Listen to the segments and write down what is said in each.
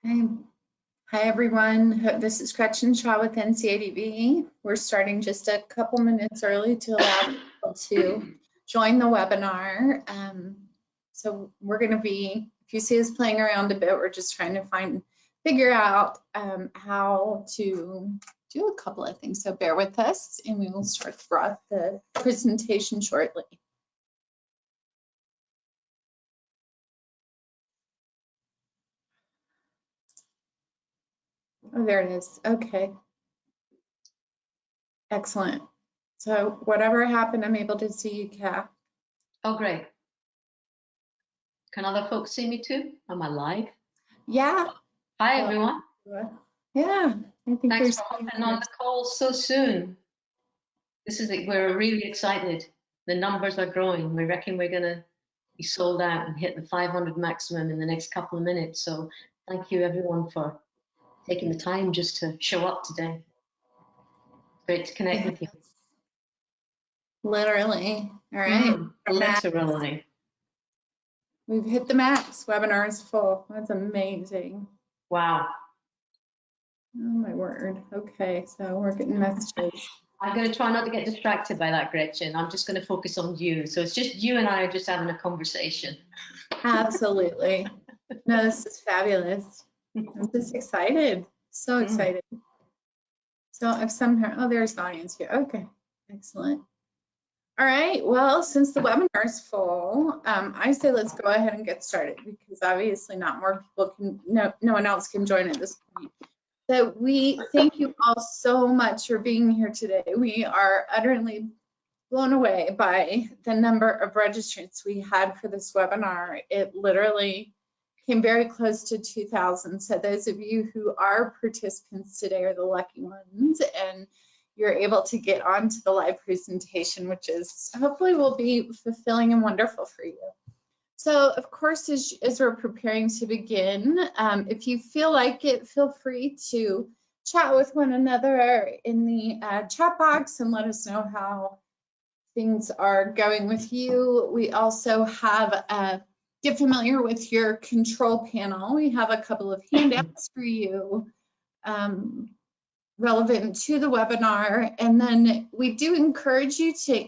Hi, Hi everyone. This is Gretchen Shaw with NCADV. We're starting just a couple minutes early to allow people to join the webinar. So we're going to be, if you see us playing around a bit, we're just trying to figure out how to do a couple of things. So bear with us and we will start the presentation shortly. Oh, there it is. Okay. Excellent. So whatever happened, I'm able to see you, Kat. Oh, great. Can other folks see me too? Am I live? Yeah. Hi, everyone. Yeah, I think Thanks for hopping on the call so soon. We're really excited. The numbers are growing. We reckon we're going to be sold out and hit the 500 maximum in the next couple of minutes. So thank you, everyone, for taking the time just to show up today. Great to connect with you. Literally. All right. Literally. We've hit the max. Webinar is full. That's amazing. Wow. Oh my word. Okay, so we're getting messages. I'm going to try not to get distracted by that, Gretchen. I'm just going to focus on you. So it's just you and I are just having a conversation. Absolutely. No, this is fabulous. I'm just excited. So excited. So if somehow, oh, there's the audience here. Okay, excellent. All right, well, since the webinar is full, I say let's go ahead and get started because obviously not more people can, no one else can join at this point. So we thank you all so much for being here today. We are utterly blown away by the number of registrants we had for this webinar. It literally came very close to 2,000. So those of you who are participants today are the lucky ones, and you're able to get onto the live presentation, which is hopefully will be fulfilling and wonderful for you. So of course, as we're preparing to begin, if you feel like it, feel free to chat with one another in the chat box and let us know how things are going with you. We also have get familiar with your control panel. We have a couple of handouts for you relevant to the webinar. And then we do encourage you to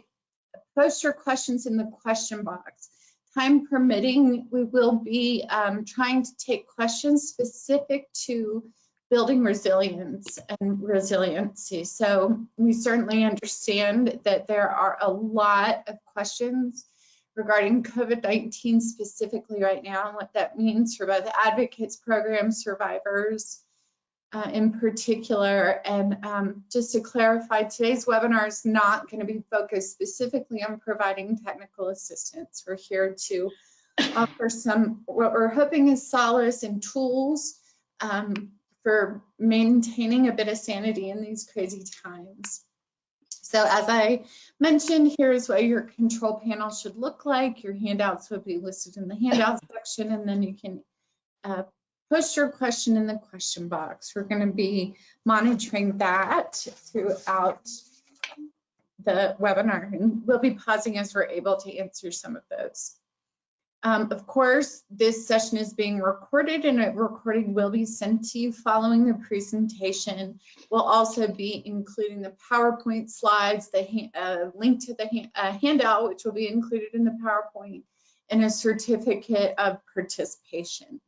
post your questions in the question box. Time permitting, we will be trying to take questions specific to building resilience and resiliency. So we certainly understand that there are a lot of questions regarding COVID-19 specifically right now and what that means for both advocates, program survivors in particular. And just to clarify, today's webinar is not going to be focused specifically on providing technical assistance. We're here to offer what we're hoping is solace and tools for maintaining a bit of sanity in these crazy times. So as I mentioned, here's what your control panel should look like. Your handouts will be listed in the handouts section, and then you can post your question in the question box. We're going to be monitoring that throughout the webinar, and we'll be pausing as we're able to answer some of those. Of course, this session is being recorded, and a recording will be sent to you following the presentation. We'll also be including the PowerPoint slides, the link to the handout, which will be included in the PowerPoint, and a certificate of participation.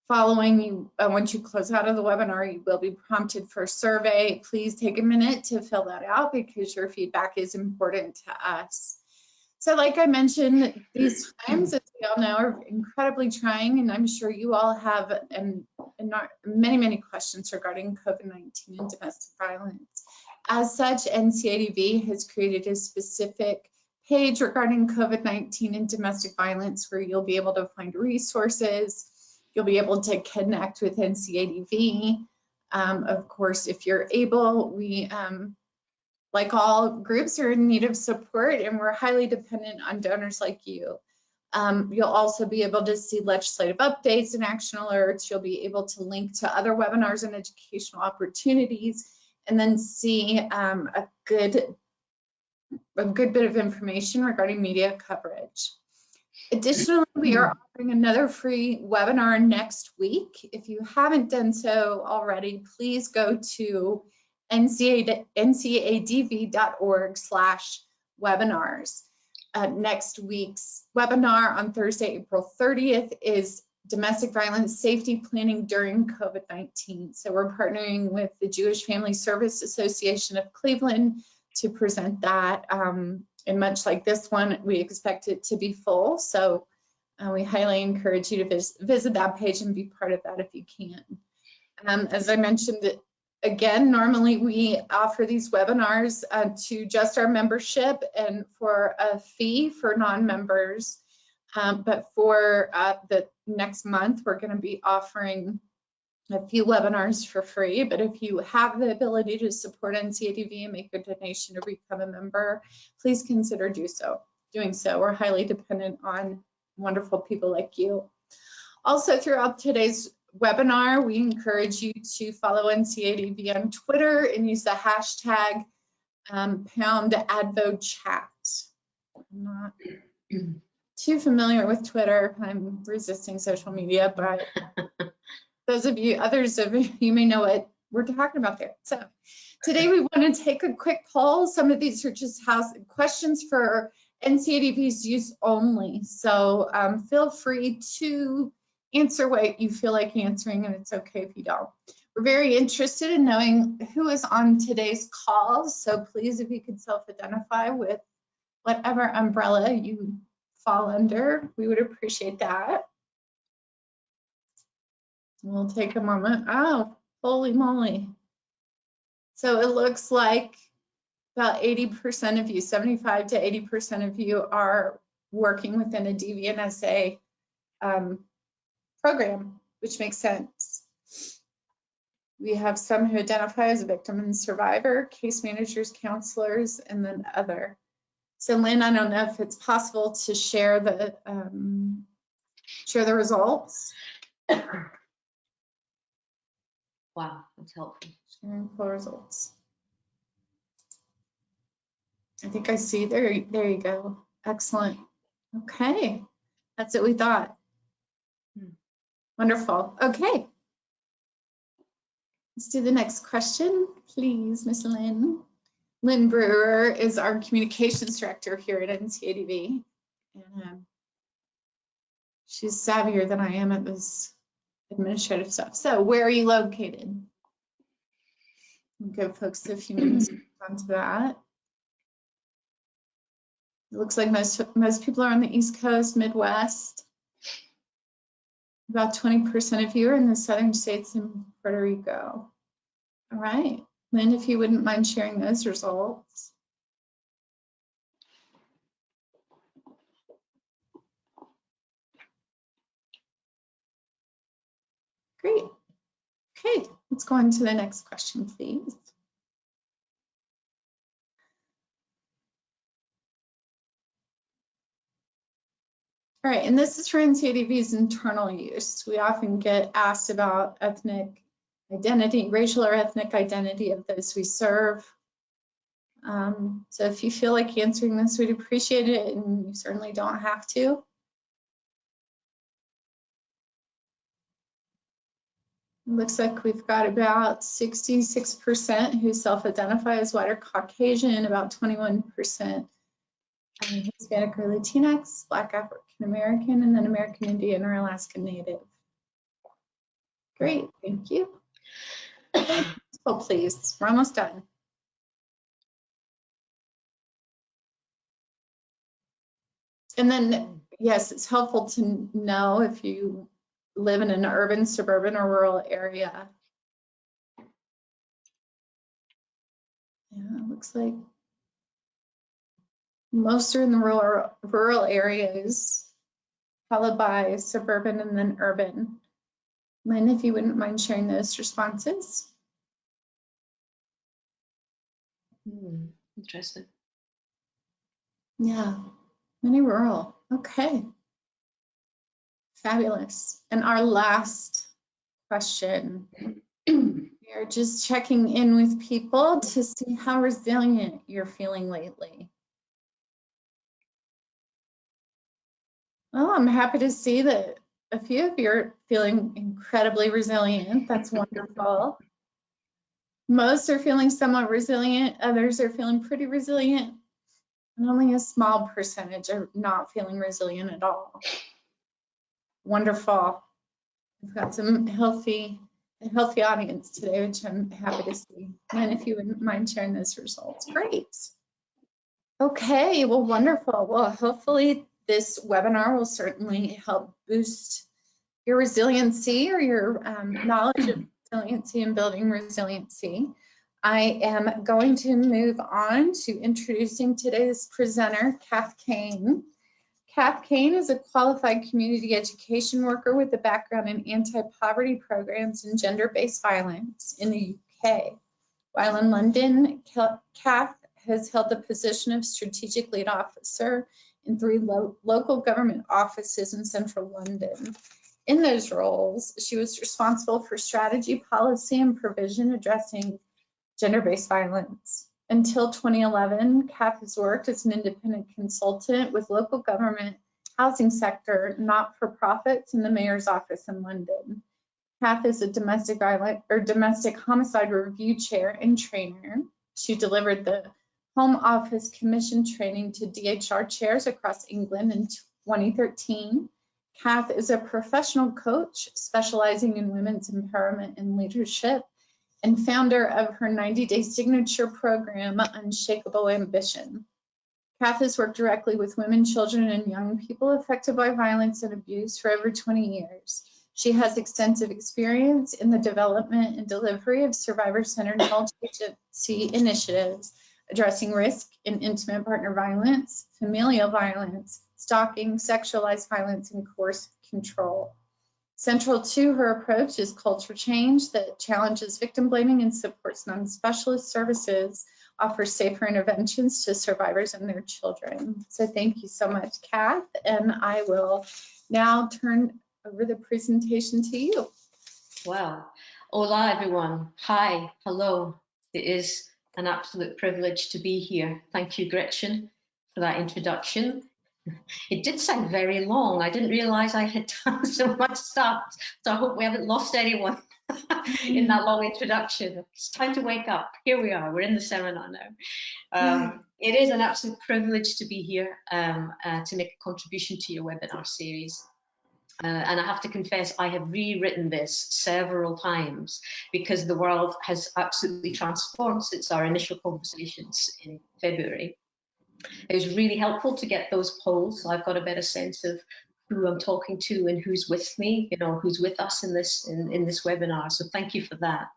Following you, once you close out of the webinar, you will be prompted for a survey. Please take a minute to fill that out because your feedback is important to us. So like I mentioned, these times, as we all know, are incredibly trying, and I'm sure you all have many, many questions regarding COVID-19 and domestic violence. As such, NCADV has created a specific page regarding COVID-19 and domestic violence where you'll be able to find resources. You'll be able to connect with NCADV. Of course, if you're able, we like all groups are in need of support, and we're highly dependent on donors like you. You'll also be able to see legislative updates and action alerts. You'll be able to link to other webinars and educational opportunities, and then see a good bit of information regarding media coverage. Additionally, we are offering another free webinar next week. If you haven't done so already, please go to ncadv.org/webinars. Next week's webinar on Thursday, April 30th is domestic violence safety planning during COVID-19. So we're partnering with the Jewish Family Service Association of Cleveland to present that. And much like this one, we expect it to be full. So we highly encourage you to visit that page and be part of that if you can. As I mentioned, again, normally we offer these webinars to just our membership and for a fee for non-members. But for the next month, we're going to be offering a few webinars for free. But if you have the ability to support NCADV and make a donation to become a member, please consider doing so. We're highly dependent on wonderful people like you. Also, throughout today's webinar, we encourage you to follow NCADV on Twitter and use the hashtag #AdvoChat. I'm not too familiar with Twitter. I'm resisting social media, but others of you may know what we're talking about there. So today we want to take a quick poll. Some of these are just questions for NCADV's use only. So feel free to answer what you feel like answering, and it's okay if you don't. We're very interested in knowing who is on today's call. So please, if you could self-identify with whatever umbrella you fall under, we would appreciate that. We'll take a moment. Oh, holy moly. So it looks like about 80% of you, 75 to 80% of you are working within a DVNSA program, which makes sense. We have some who identify as a victim and survivor, case managers, counselors, and then other. So Lynn, I don't know if it's possible to share the results. Wow, that's helpful. Sharing full results. I think I see, there you go. Excellent. Okay, that's what we thought. Wonderful. Okay. Let's do the next question, please, Miss Lynn. Lynn Brewer is our communications director here at NCADV. And she's savvier than I am at this administrative stuff. So where are you located? I'll give folks a few minutes to respond to that. It looks like most people are on the East Coast, Midwest. About 20% of you are in the southern states and Puerto Rico. All right, Lynn, if you wouldn't mind sharing those results. Great. Okay, let's go on to the next question, please. All right, and this is for NCADV's internal use. We often get asked about ethnic identity, racial or ethnic identity of those we serve. So if you feel like answering this, we'd appreciate it, and you certainly don't have to. It looks like we've got about 66% who self-identify as white or Caucasian, about 21% Hispanic or Latinx, Black African American, and then American Indian or Alaska Native. Great, thank you. Oh, please, we're almost done. And then, yes, it's helpful to know if you live in an urban, suburban, or rural area. Yeah, it looks like most are in the rural areas, followed by suburban and then urban. Lynn, if you wouldn't mind sharing those responses. Interesting. Yeah, many rural. Okay. Fabulous. And our last question. We are just checking in with people to see how resilient you're feeling lately. Well, I'm happy to see that a few of you are feeling incredibly resilient. That's wonderful. Most are feeling somewhat resilient, others are feeling pretty resilient, and only a small percentage are not feeling resilient at all. Wonderful. We've got some healthy audience today, which I'm happy to see. And if you wouldn't mind sharing those results, great. Okay, well, wonderful. Well, hopefully this webinar will certainly help boost your resiliency or your knowledge of resiliency and building resiliency. I am going to move on to introducing today's presenter, Kath Kane. Kath Kane is a qualified community education worker with a background in anti-poverty programs and gender-based violence in the UK. While in London, Kath has held the position of strategic lead officer in 3 local government offices in central London. In those roles, she was responsible for strategy, policy, and provision addressing gender-based violence. Until 2011, Kath has worked as an independent consultant with local government, housing sector, not-for-profits, and the mayor's office in London. Kath is a domestic homicide review chair and trainer. She delivered the Home Office Commission training to DHR chairs across England in 2013. Kath is a professional coach specializing in women's empowerment and leadership, and founder of her 90-day signature program, Unshakable Ambition. Kath has worked directly with women, children, and young people affected by violence and abuse for over 20 years. She has extensive experience in the development and delivery of survivor-centered multi-agency initiatives addressing risk in intimate partner violence, familial violence, stalking, sexualized violence, and coercive control. Central to her approach is culture change that challenges victim blaming and supports non-specialist services, offers safer interventions to survivors and their children. So thank you so much, Kath, and I will now turn over the presentation to you. Wow. Hola, everyone. Hi, hello. It is an absolute privilege to be here. Thank you, Gretchen, for that introduction. It did sound very long. I didn't realize I had done so much stuff. So I hope we haven't lost anyone in that long introduction. It's time to wake up. Here we are. We're in the seminar now. It is an absolute privilege to be here to make a contribution to your webinar series. And I have to confess, I have rewritten this several times because the world has absolutely transformed since our initial conversations in February. It was really helpful to get those polls, so I've got a better sense of who I'm talking to and who's with me, you know, who's with us in this webinar. So thank you for that.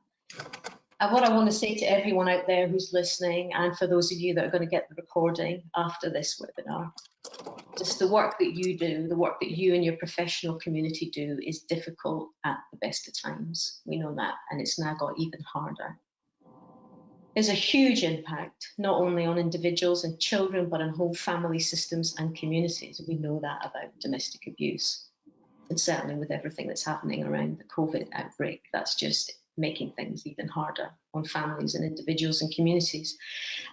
And what I want to say to everyone out there who's listening, and for those of you that are going to get the recording after this webinar, just the work that you do, the work that you and your professional community do is difficult at the best of times. We know that, and it's now got even harder. There's a huge impact, not only on individuals and children, but on whole family systems and communities. We know that about domestic abuse. And certainly with everything that's happening around the COVID outbreak, that's just making things even harder on families and individuals and communities.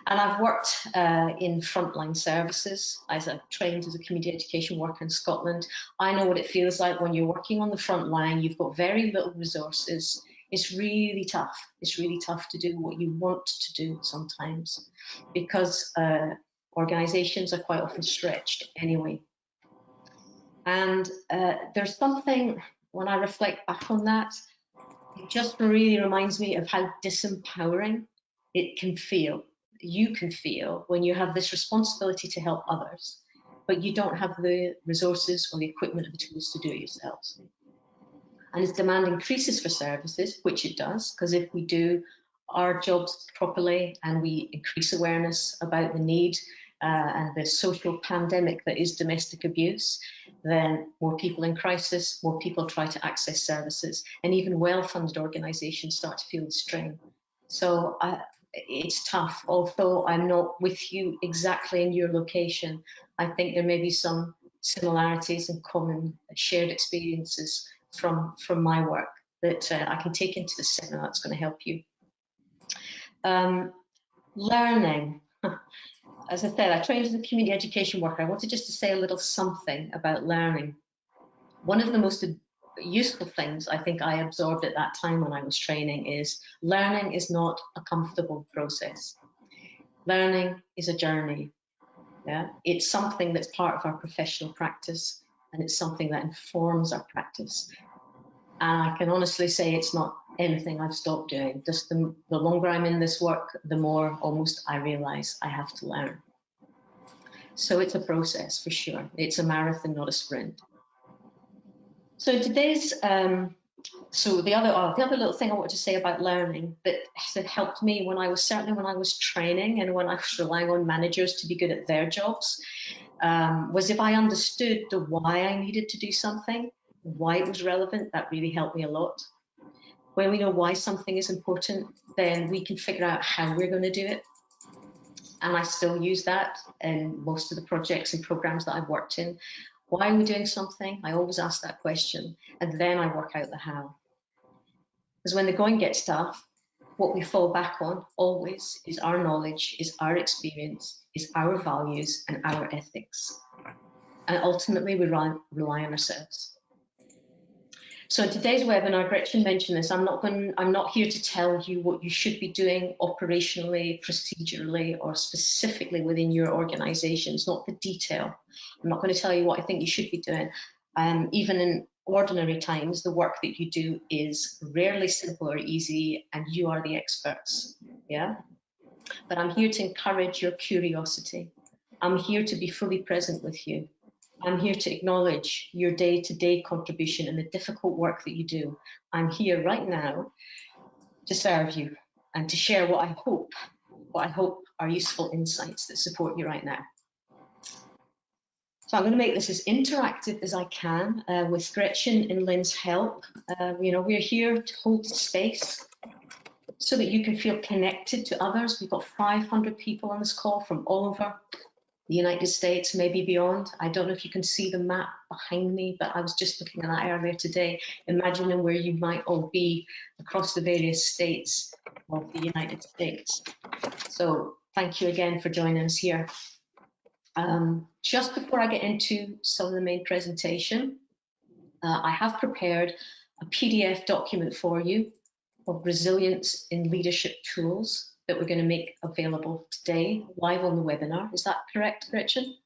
And I've worked in frontline services as I've trained as a community education worker in Scotland. I know what it feels like when you're working on the front line. You've got very little resources. It's really tough. It's really tough to do what you want to do sometimes because organisations are quite often stretched anyway. And there's something, when I reflect back on that, it just really reminds me of how disempowering it can feel. You can feel when you have this responsibility to help others, but you don't have the resources or the equipment or the tools to do it yourselves. And as demand increases for services, which it does, because if we do our jobs properly and we increase awareness about the need and the social pandemic that is domestic abuse, then more people in crisis, more people try to access services, and even well-funded organisations start to feel the strain. So it's tough. Although I'm not with you exactly in your location, I think there may be some similarities and common shared experiences from my work that I can take into the seminar that's going to help you. Learning. as I said, I trained as a community education worker. I wanted just to say a little something about learning. One of the most useful things I think I absorbed at that time when I was training is learning is not a comfortable process. Learning is a journey. Yeah, it's something that's part of our professional practice, and it's something that informs our practice. And I can honestly say it's not anything I've stopped doing. Just the longer I'm in this work, the more almost I realize I have to learn. So it's a process for sure. It's a marathon, not a sprint. So today's, so the other little thing I want to say about learning that has helped me when I was, certainly when I was training and when I was relying on managers to be good at their jobs, was if I understood the why I needed to do something, why it was relevant, that really helped me a lot. When we know why something is important, then we can figure out how we're going to do it. And I still use that in most of the projects and programs that I've worked in. Why are we doing something? I always ask that question, and then I work out the how. Because when the going gets tough, what we fall back on always is our knowledge, is our experience, is our values and our ethics. And ultimately we rely on ourselves. So in today's webinar, Gretchen mentioned this, I'm not here to tell you what you should be doing operationally, procedurally, or specifically within your organization. It's not the detail. I'm not going to tell you what I think you should be doing. Even in ordinary times, the work that you do is rarely simple or easy, and you are the experts, yeah? But I'm here to encourage your curiosity. I'm here to be fully present with you. I'm here to acknowledge your day-to-day contribution and the difficult work that you do. I'm here right now to serve you and to share what I hope are useful insights that support you right now. So I'm going to make this as interactive as I can with Gretchen and Lynn's help. We're here to hold space so that you can feel connected to others. We've got 500 people on this call from all over the United States, maybe beyond. I don't know if you can see the map behind me, but I was just looking at that earlier today, imagining where you might all be across the various states of the United States. So thank you again for joining us here. Just before I get into some of the main presentation, I have prepared a PDF document for you of resilience in leadership tools that we're going to make available today, live on the webinar. Is that correct, Gretchen?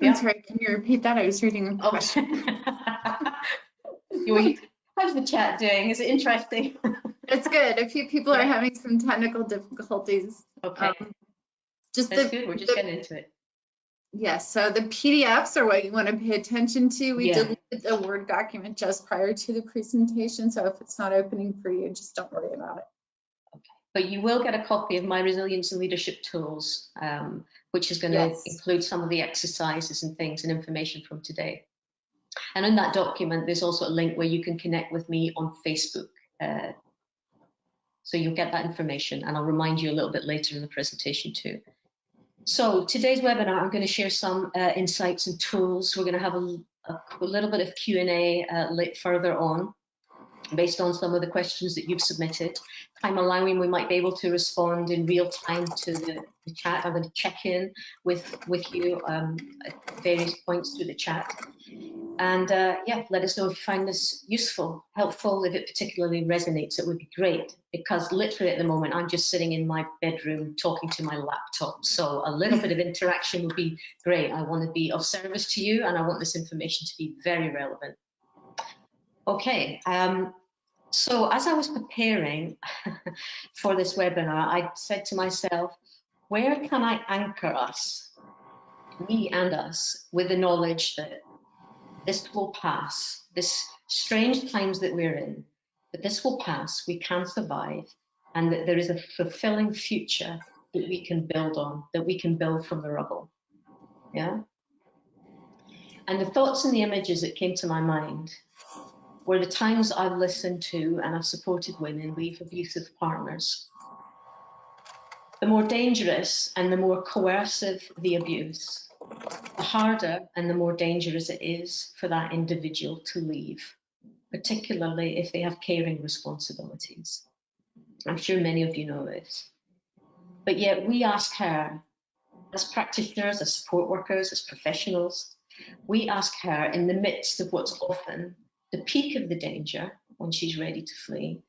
That's right. Can you repeat that? I was reading a question. How's the chat doing? Is it interesting? It's good. A few people are having some technical difficulties. Okay. That's good. We're just getting into it. Yes, so the PDFs are what you want to pay attention to. We deleted the Word document just prior to the presentation, so if it's not opening for you, just don't worry about it. Okay. But you will get a copy of my Resilience and Leadership Tools, which is going to include some of the exercises and things and information from today. And in that document, there's also a link where you can connect with me on Facebook. So you'll get that information, and I'll remind you a little bit later in the presentation too. So today's webinar, I'm going to share some insights and tools. We're going to have a little bit of Q&A further on, based on some of the questions that you've submitted. Time allowing, we might be able to respond in real time to the chat. I'm going to check in with you at various points through the chat. And let us know if you find this useful, helpful. If it particularly resonates, it would be great, because literally at the moment, I'm just sitting in my bedroom talking to my laptop. So a little bit of interaction would be great. I want to be of service to you, and I want this information to be very relevant. Okay, so as I was preparing for this webinar, I said to myself, where can I anchor us, me and us, with the knowledge that this will pass, this strange times that we're in, that this will pass, we can survive, and that there is a fulfilling future that we can build on, that we can build from the rubble, yeah? And the thoughts and the images that came to my mind were the times I've listened to and I've supported women leave abusive partners. The more dangerous and the more coercive the abuse, the harder and the more dangerous it is for that individual to leave, particularly if they have caring responsibilities. I'm sure many of you know this. But yet we ask her As practitioners, as support workers, as professionals, we ask her in the midst of what's often the peak of the danger when she's ready to flee,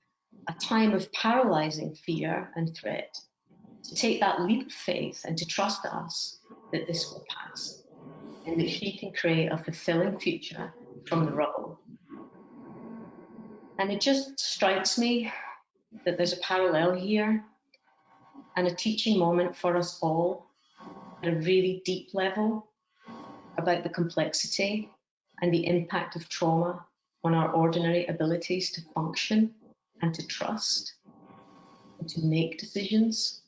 a time of paralyzing fear and threat, to take that leap of faith and to trust us that this will pass and that she can create a fulfilling future from the rubble. And it just strikes me that there's a parallel here and a teaching moment for us all at a really deep level about the complexity and the impact of trauma on our ordinary abilities to function and to trust and to make decisions.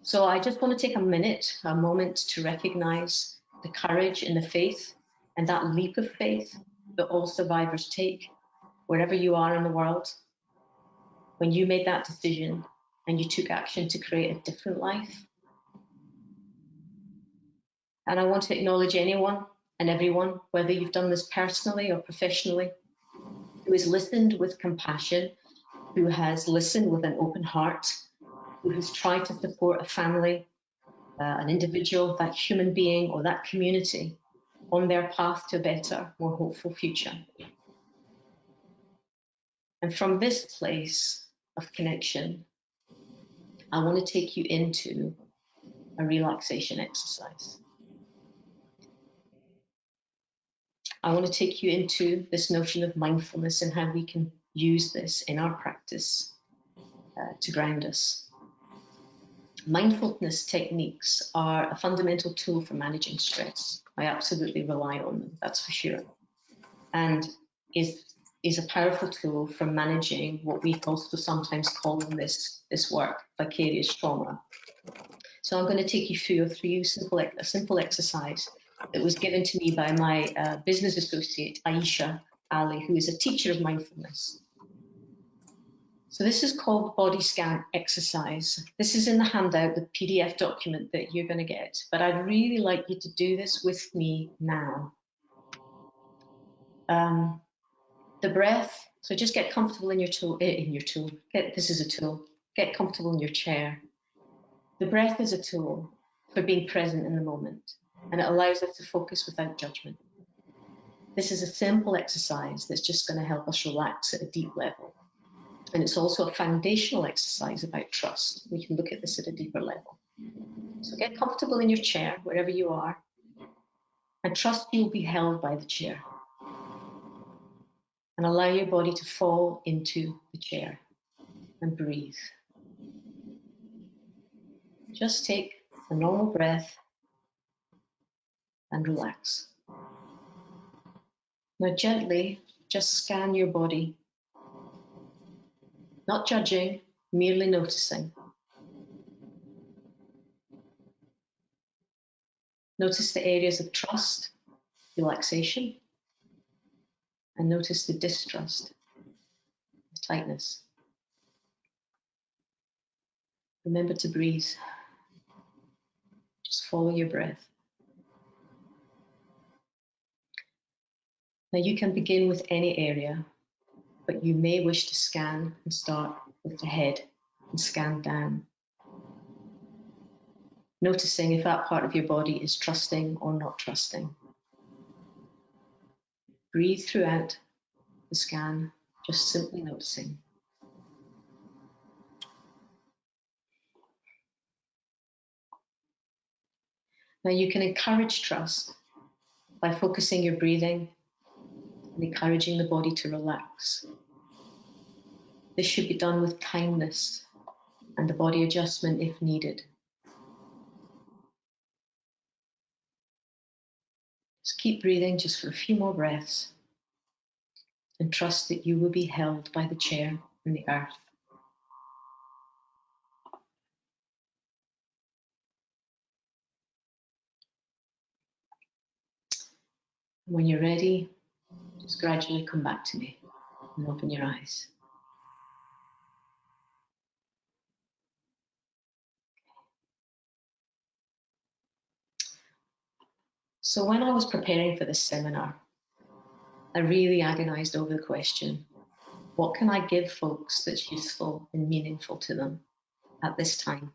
So I just want to take a moment to recognize the courage and the faith and that leap of faith that all survivors take wherever you are in the world. When you made that decision and you took action to create a different life. And I want to acknowledge anyone and everyone, whether you've done this personally or professionally, who has listened with compassion, who has listened with an open heart, who has tried to support a family, an individual, that human being or that community on their path to a better, more hopeful future. And from this place of connection, I want to take you into a relaxation exercise. I want to take you into this notion of mindfulness and how we can use this in our practice to ground us. Mindfulness techniques are a fundamental tool for managing stress. I absolutely rely on them, that's for sure. And is a powerful tool for managing what we also sometimes call in this work vicarious trauma. So I'm going to take you through a simple exercise that was given to me by my business associate, Aisha Ali, who is a teacher of mindfulness. So this is called body scan exercise. This is in the handout, the PDF document that you're going to get, but I'd really like you to do this with me now. The breath, so just get comfortable in your tool, this is a tool, get comfortable in your chair. The breath is a tool for being present in the moment, and it allows us to focus without judgment. This is a simple exercise that's just going to help us relax at a deep level. And it's also a foundational exercise about trust. We can look at this at a deeper level. So get comfortable in your chair, wherever you are, and trust you'll be held by the chair. And allow your body to fall into the chair and breathe. Just take a normal breath and relax. Now gently, just scan your body. Not judging, merely noticing. Notice the areas of trust, relaxation, and notice the distrust, the tightness. Remember to breathe. Just follow your breath. Now you can begin with any area, but you may wish to scan and start with the head and scan down. Noticing if that part of your body is trusting or not trusting. Breathe throughout the scan, just simply noticing. Now you can encourage trust by focusing your breathing and encouraging the body to relax. This should be done with kindness and the body adjustment if needed. Just keep breathing just for a few more breaths and trust that you will be held by the chair and the earth. When you're ready, just gradually come back to me and open your eyes. So when I was preparing for this seminar, I really agonized over the question, what can I give folks that's useful and meaningful to them at this time?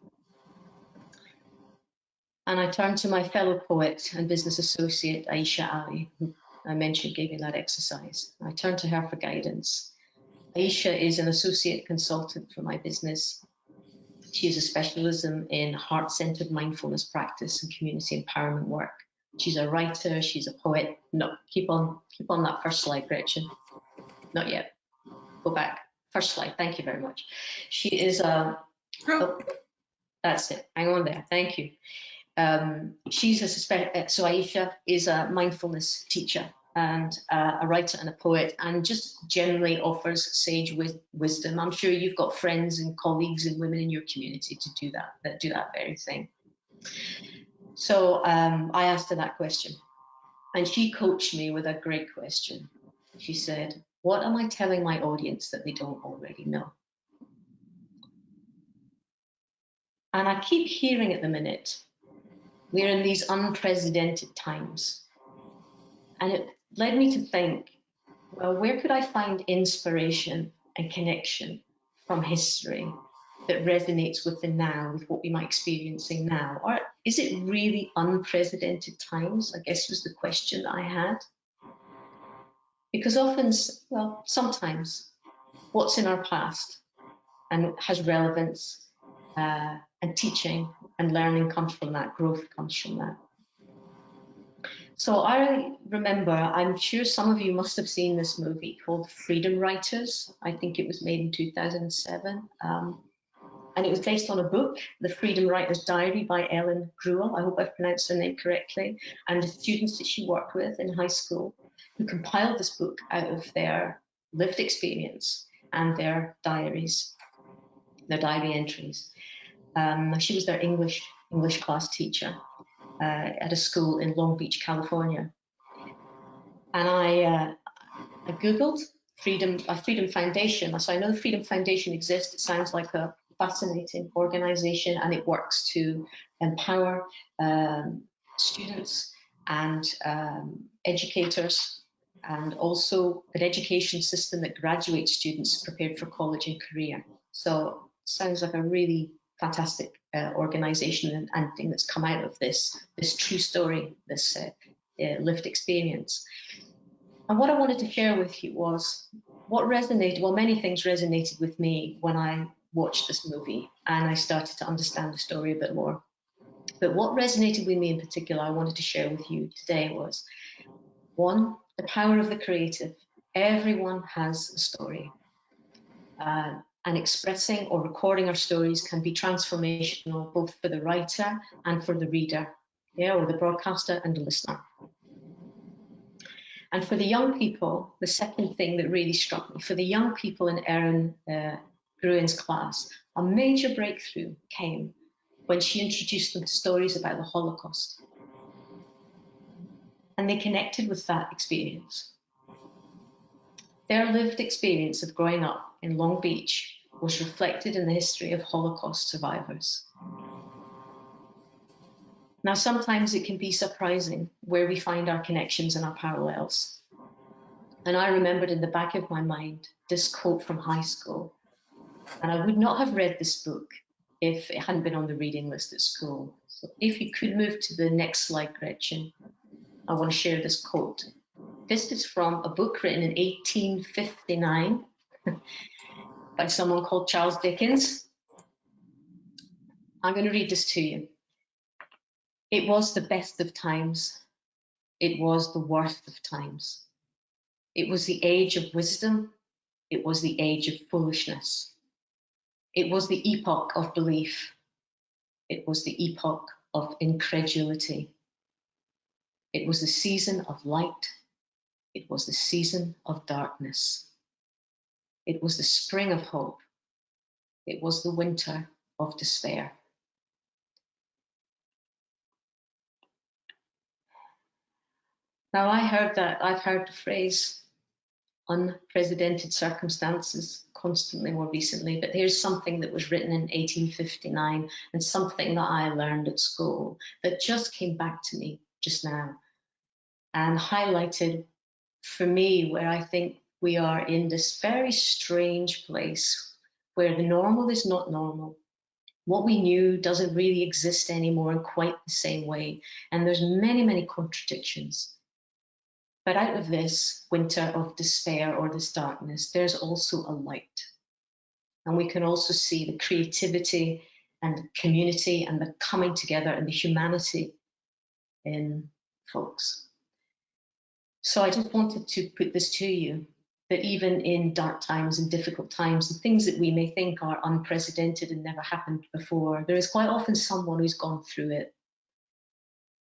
And I turned to my fellow poet and business associate, Aisha Ali, who I mentioned gave me that exercise. I turned to her for guidance. Aisha is an associate consultant for my business. She has a specialism in heart-centered mindfulness practice and community empowerment work. She's a writer, she's a poet. No, keep on that first slide, Gretchen. Not yet. Go back. First slide. Thank you very much. She is a. Oh, that's it. Hang on there. Thank you. So Aisha is a mindfulness teacher and a writer and a poet, and just generally offers sage wisdom. I'm sure you've got friends and colleagues and women in your community to do that very thing. So I asked her that question, and she coached me with a great question. She said, "What am I telling my audience that they don't already know?" And I keep hearing at the minute, we're in these unprecedented times. And it led me to think, well, where could I find inspiration and connection from history that resonates with the now, with what we might be experiencing now? Or is it really unprecedented times? I guess was the question that I had. Because often, well, sometimes what's in our past and has relevance and teaching and learning comes from that, growth comes from that. So I remember, I'm sure some of you must have seen this movie called Freedom Writers. I think it was made in 2007. And it was based on a book, The Freedom Writer's Diary by Ellen Gruel. I hope I've pronounced her name correctly. And the students that she worked with in high school who compiled this book out of their lived experience and their diaries, their diary entries. She was their English class teacher at a school in Long Beach, California. And I Googled Freedom Foundation. So I know the Freedom Foundation exists. It sounds like a fascinating organization, and it works to empower students and educators, and also an education system that graduates students prepared for college and career. So sounds like a really fantastic organization and thing that's come out of this true story, this lived experience. And what I wanted to share with you was what resonated, well, many things resonated with me when I watched this movie and I started to understand the story a bit more. But what resonated with me in particular, I wanted to share with you today was, one, the power of the creative. Everyone has a story. And expressing or recording our stories can be transformational, both for the writer and for the reader, or the broadcaster and the listener. And for the young people, the second thing that really struck me, for the young people in Erin Gruen's class, a major breakthrough came when she introduced them to stories about the Holocaust. And they connected with that experience. Their lived experience of growing up in Long Beach was reflected in the history of Holocaust survivors. Now, sometimes it can be surprising where we find our connections and our parallels. And I remembered in the back of my mind this quote from high school. And I would not have read this book if it hadn't been on the reading list at school. So if you could move to the next slide, Gretchen, I want to share this quote. This is from a book written in 1859 by someone called Charles Dickens. I'm going to read this to you. It was the best of times. It was the worst of times. It was the age of wisdom. It was the age of foolishness. It was the epoch of belief. It was the epoch of incredulity. It was the season of light. It was the season of darkness. It was the spring of hope. It was the winter of despair. Now, I've heard the phrase unprecedented circumstances constantly more recently, but here's something that was written in 1859 and something that I learned at school that just came back to me just now and highlighted for me where I think we are in this very strange place where the normal is not normal What we knew doesn't really exist anymore in quite the same way. And there's many, many contradictions. But out of this winter of despair or this darkness, there's also a light. And we can also see the creativity and community and the coming together and the humanity in folks. So I just wanted to put this to you, that even in dark times and difficult times and things that we may think are unprecedented and never happened before, there is quite often someone who's gone through it.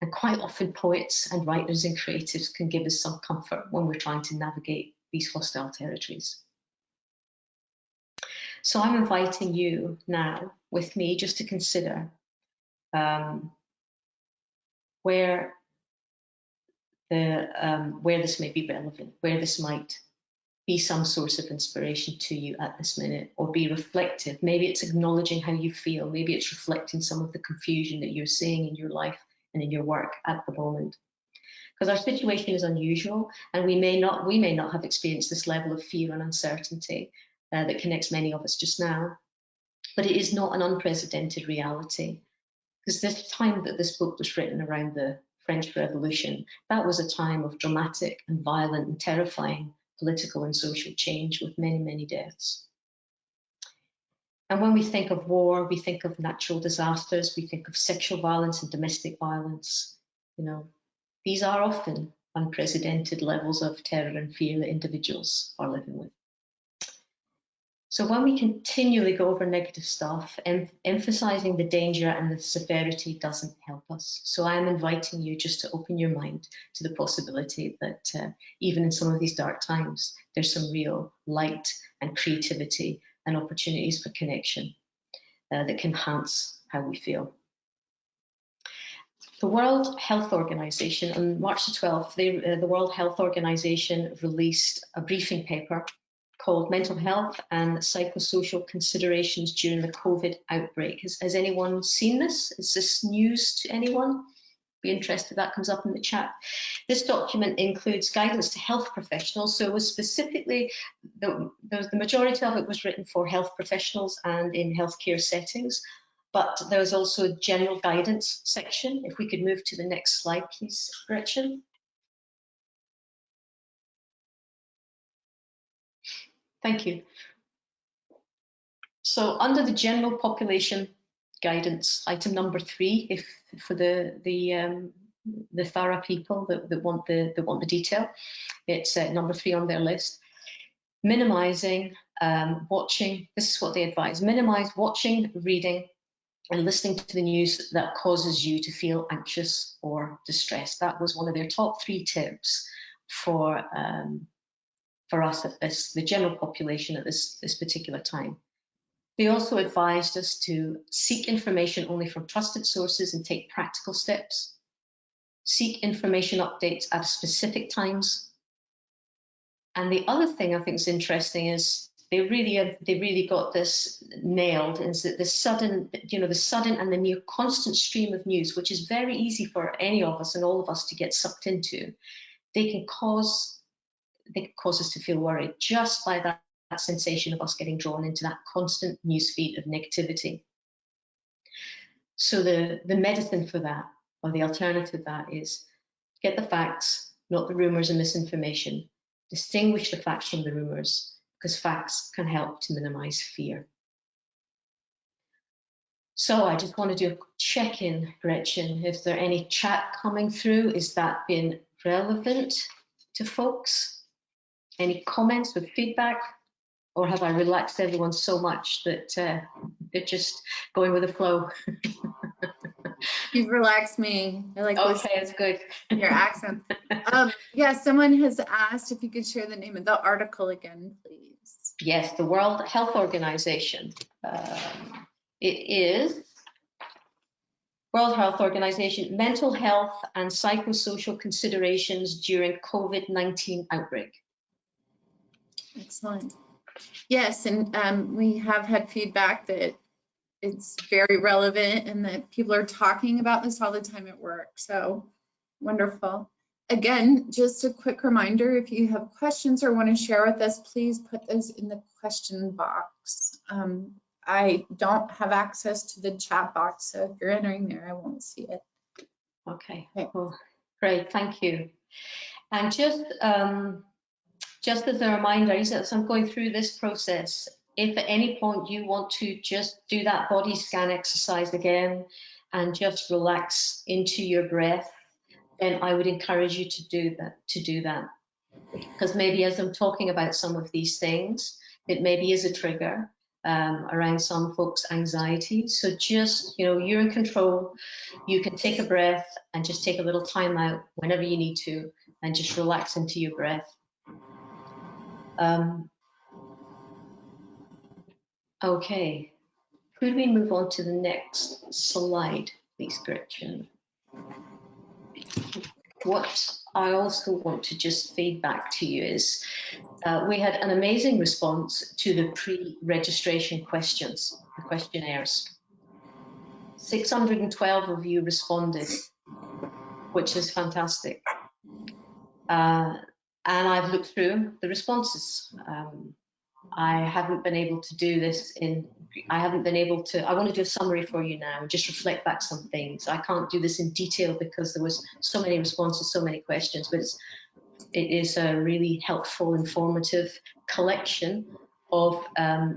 And quite often poets and writers and creatives can give us some comfort when we're trying to navigate these hostile territories. So I'm inviting you now with me just to consider where this may be relevant, where this might be some source of inspiration to you at this minute, or be reflective. Maybe it's acknowledging how you feel. Maybe it's reflecting some of the confusion that you're seeing in your life and in your work at the moment. Because our situation is unusual, and we may not have experienced this level of fear and uncertainty that connects many of us just now. But it is not an unprecedented reality. Because this time that this book was written around the French Revolution, that was a time of dramatic and violent and terrifying political and social change with many, many deaths. And when we think of war, we think of natural disasters, we think of sexual violence and domestic violence. You know, these are often unprecedented levels of terror and fear that individuals are living with. So when we continually go over negative stuff, emphasizing the danger and the severity doesn't help us. So I'm inviting you just to open your mind to the possibility that even in some of these dark times, there's some real light and creativity and opportunities for connection that can enhance how we feel. The World Health Organization, on March the 12th, the World Health Organization released a briefing paper called Mental Health and Psychosocial Considerations During the COVID Outbreak. Has anyone seen this? Is this news to anyone? Be interested if that comes up in the chat. This document includes guidance to health professionals. So it was specifically, the majority of it was written for health professionals and in healthcare settings, but there was also a general guidance section. If we could move to the next slide, please, Gretchen. Thank you. So under the general population guidance, item number 3, if for the thorough people that want the detail, it's number 3 on their list. Minimizing watching. This is what they advise: minimize watching, reading, and listening to the news that causes you to feel anxious or distressed. That was one of their top 3 tips for us at the general population at this particular time. They also advised us to seek information only from trusted sources and take practical steps. Seek information updates at specific times. And the other thing I think is interesting is they really got this nailed, is that the sudden and the near constant stream of news, which is very easy for any of us and all of us to get sucked into, they can cause us to feel worried just by that sensation of us getting drawn into that constant newsfeed of negativity. So the medicine for that, or the alternative to that, is get the facts, not the rumors and misinformation. Distinguish the facts from the rumors, because facts can help to minimize fear. So I just want to do a check-in, Gretchen. Is there any chat coming through? Is that been relevant to folks? Any comments with feedback? Or have I relaxed everyone so much that they're just going with the flow? You've relaxed me. I like okay, that's good. Your accent. Yeah, someone has asked if you could share the name of the article again, please. Yes, the World Health Organization. It is World Health Organization, Mental Health and Psychosocial Considerations During COVID-19 Outbreak. Excellent. Yes, and we have had feedback that it's very relevant and that people are talking about this all the time at work. So wonderful. Again, just a quick reminder, if you have questions or want to share with us, please put those in the question box. I don't have access to the chat box, so if you're entering there, I won't see it. Okay, Okay. well, great, thank you. And just as a reminder, as I'm going through this process, if at any point you want to just do that body scan exercise again and just relax into your breath, then I would encourage you to do that. Because maybe as I'm talking about some of these things, it maybe is a trigger around some folks' anxiety. So just, you're in control. You can take a breath and just take a little time out whenever you need to and just relax into your breath. Okay, could we move on to the next slide, please, Gretchen? What I also want to just feed back to you is we had an amazing response to the pre-registration questions, the questionnaires. 612 of you responded, which is fantastic. And I've looked through the responses. I haven't been able to do this I want to do a summary for you now and just reflect back some things. I can't do this in detail because there was so many responses, so many questions, but it is a really helpful, informative collection of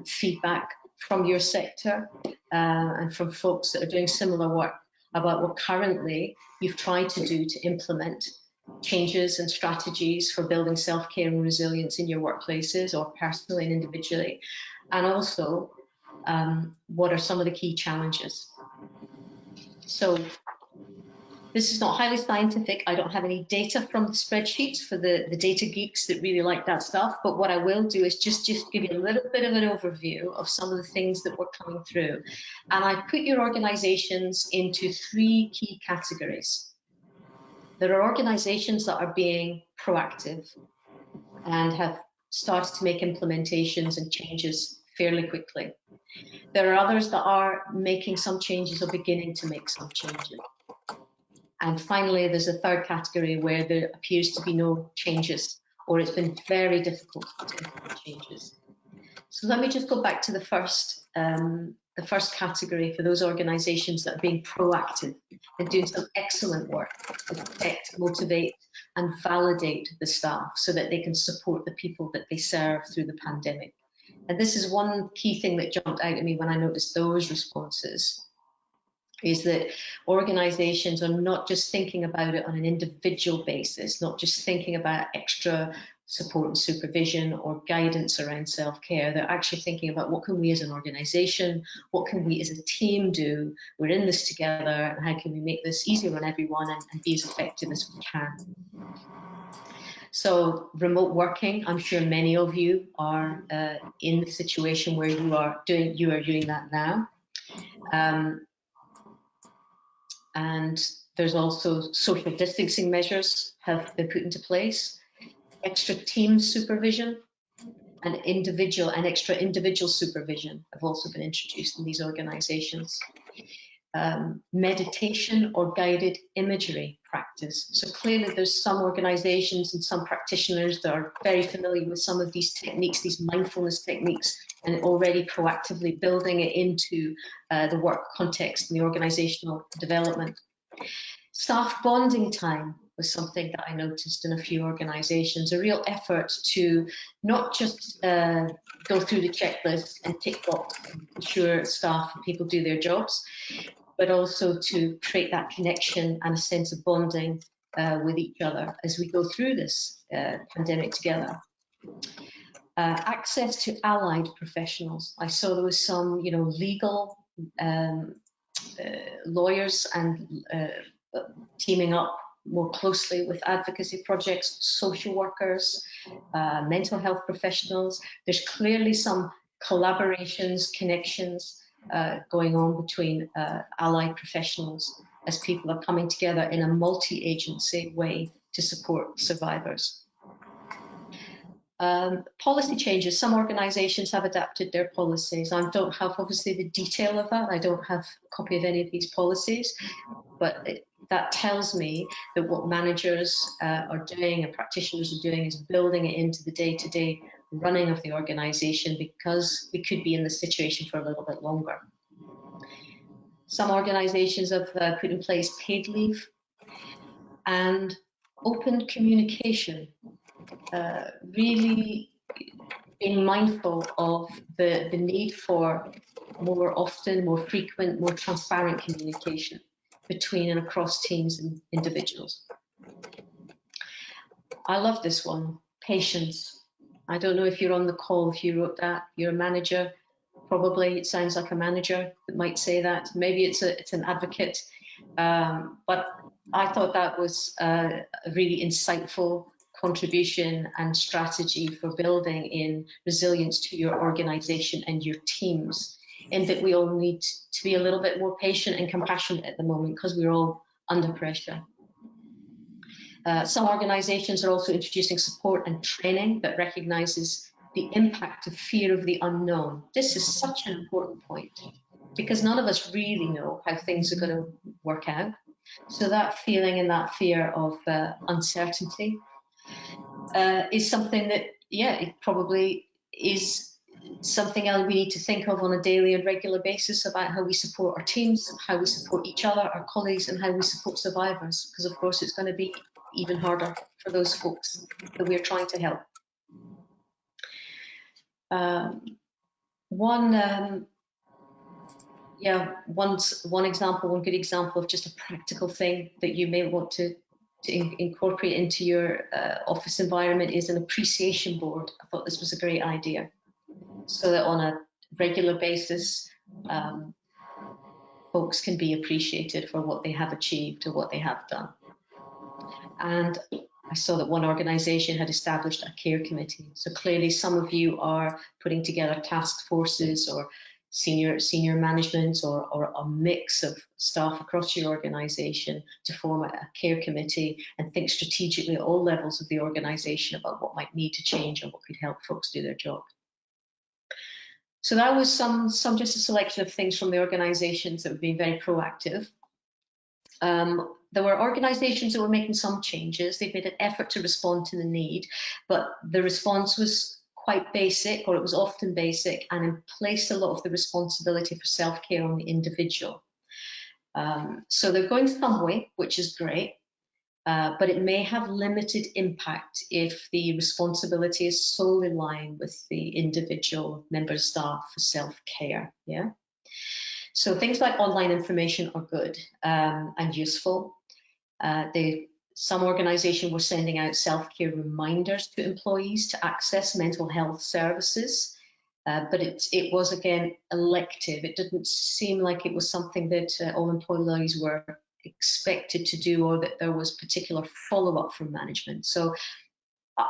feedback from your sector and from folks that are doing similar work about what currently you've tried to do to implement changes and strategies for building self-care and resilience in your workplaces or personally and individually, and also what are some of the key challenges. So this is not highly scientific. I don't have any data from the spreadsheets for the data geeks that really like that stuff, but what I will do is just give you a little bit of an overview of some of the things that were coming through. And I put your organizations into 3 key categories. There are organizations that are being proactive and have started to make implementations and changes fairly quickly. There are others that are making some changes or beginning to make some changes. And finally, there's a 3rd category where there appears to be no changes, or it's been very difficult to implement changes. So let me just go back to the first category for those organizations that are being proactive and doing some excellent work to protect, motivate, and validate the staff so that they can support the people that they serve through the pandemic. And this is one key thing that jumped out at me when I noticed those responses, is that organizations are not just thinking about it on an individual basis, not just thinking about extra support and supervision or guidance around self-care. They're actually thinking about what can we as an organization, what can we as a team do? We're in this together, and how can we make this easier on everyone and be as effective as we can? So remote working, I'm sure many of you are in the situation where you are doing that now. And there's also social distancing measures have been put into place. Extra team supervision and extra individual supervision have also been introduced in these organizations. Meditation or guided imagery practice. So clearly there's some organizations and some practitioners that are very familiar with some of these techniques, these mindfulness techniques, and already proactively building it into the work context and the organizational development. Staff bonding time was something that I noticed in a few organizations, a real effort to not just go through the checklist and tick box and ensure staff and people do their jobs, but also to create that connection and a sense of bonding with each other as we go through this pandemic together. Access to allied professionals. I saw there was some, legal lawyers and teaming up more closely with advocacy projects, social workers, mental health professionals. There's clearly some collaborations, connections going on between allied professionals as people are coming together in a multi-agency way to support survivors. Policy changes. Some organizations have adapted their policies. I don't have obviously the detail of that. I don't have a copy of any of these policies, but that tells me that what managers are doing and practitioners are doing is building it into the day-to-day running of the organization, because we could be in this situation for a little bit longer. Some organizations have put in place paid leave and open communication, really being mindful of the need for more often, more frequent, more transparent communication between and across teams and individuals. I love this one, patience. I don't know if you're on the call, if you wrote that, you're a manager, probably it sounds like a manager that might say that. Maybe it's an advocate, but I thought that was a really insightful contribution and strategy for building in resilience to your organization and your teams, in that we all need to be a little bit more patient and compassionate at the moment because we're all under pressure. Some organizations are also introducing support and training that recognizes the impact of fear of the unknown. This is such an important point because none of us really know how things are going to work out. So that feeling and that fear of uncertainty is something that, yeah, it probably is something else we need to think of on a daily and regular basis about how we support our teams, how we support each other, our colleagues, and how we support survivors, because of course it's going to be even harder for those folks that we're trying to help. One good example of just a practical thing that you may want to incorporate into your office environment is an appreciation board. I thought this was a great idea, so that on a regular basis, folks can be appreciated for what they have achieved or what they have done. And I saw that one organisation had established a care committee. So clearly some of you are putting together task forces or senior management or a mix of staff across your organisation to form a care committee and think strategically at all levels of the organisation about what might need to change and what could help folks do their job. So that was just a selection of things from the organisations that have been very proactive. There were organisations that were making some changes. They made an effort to respond to the need, but the response was quite basic, or it was often basic, and placed a lot of the responsibility for self-care on the individual. So they're going some way, which is great, but it may have limited impact if the responsibility is solely lying with the individual member of staff for self-care. Yeah. So things like online information are good and useful. Some organisations were sending out self-care reminders to employees to access mental health services, but it was, again, elective. It didn't seem like it was something that all employees were expected to do, or that there was particular follow-up from management. So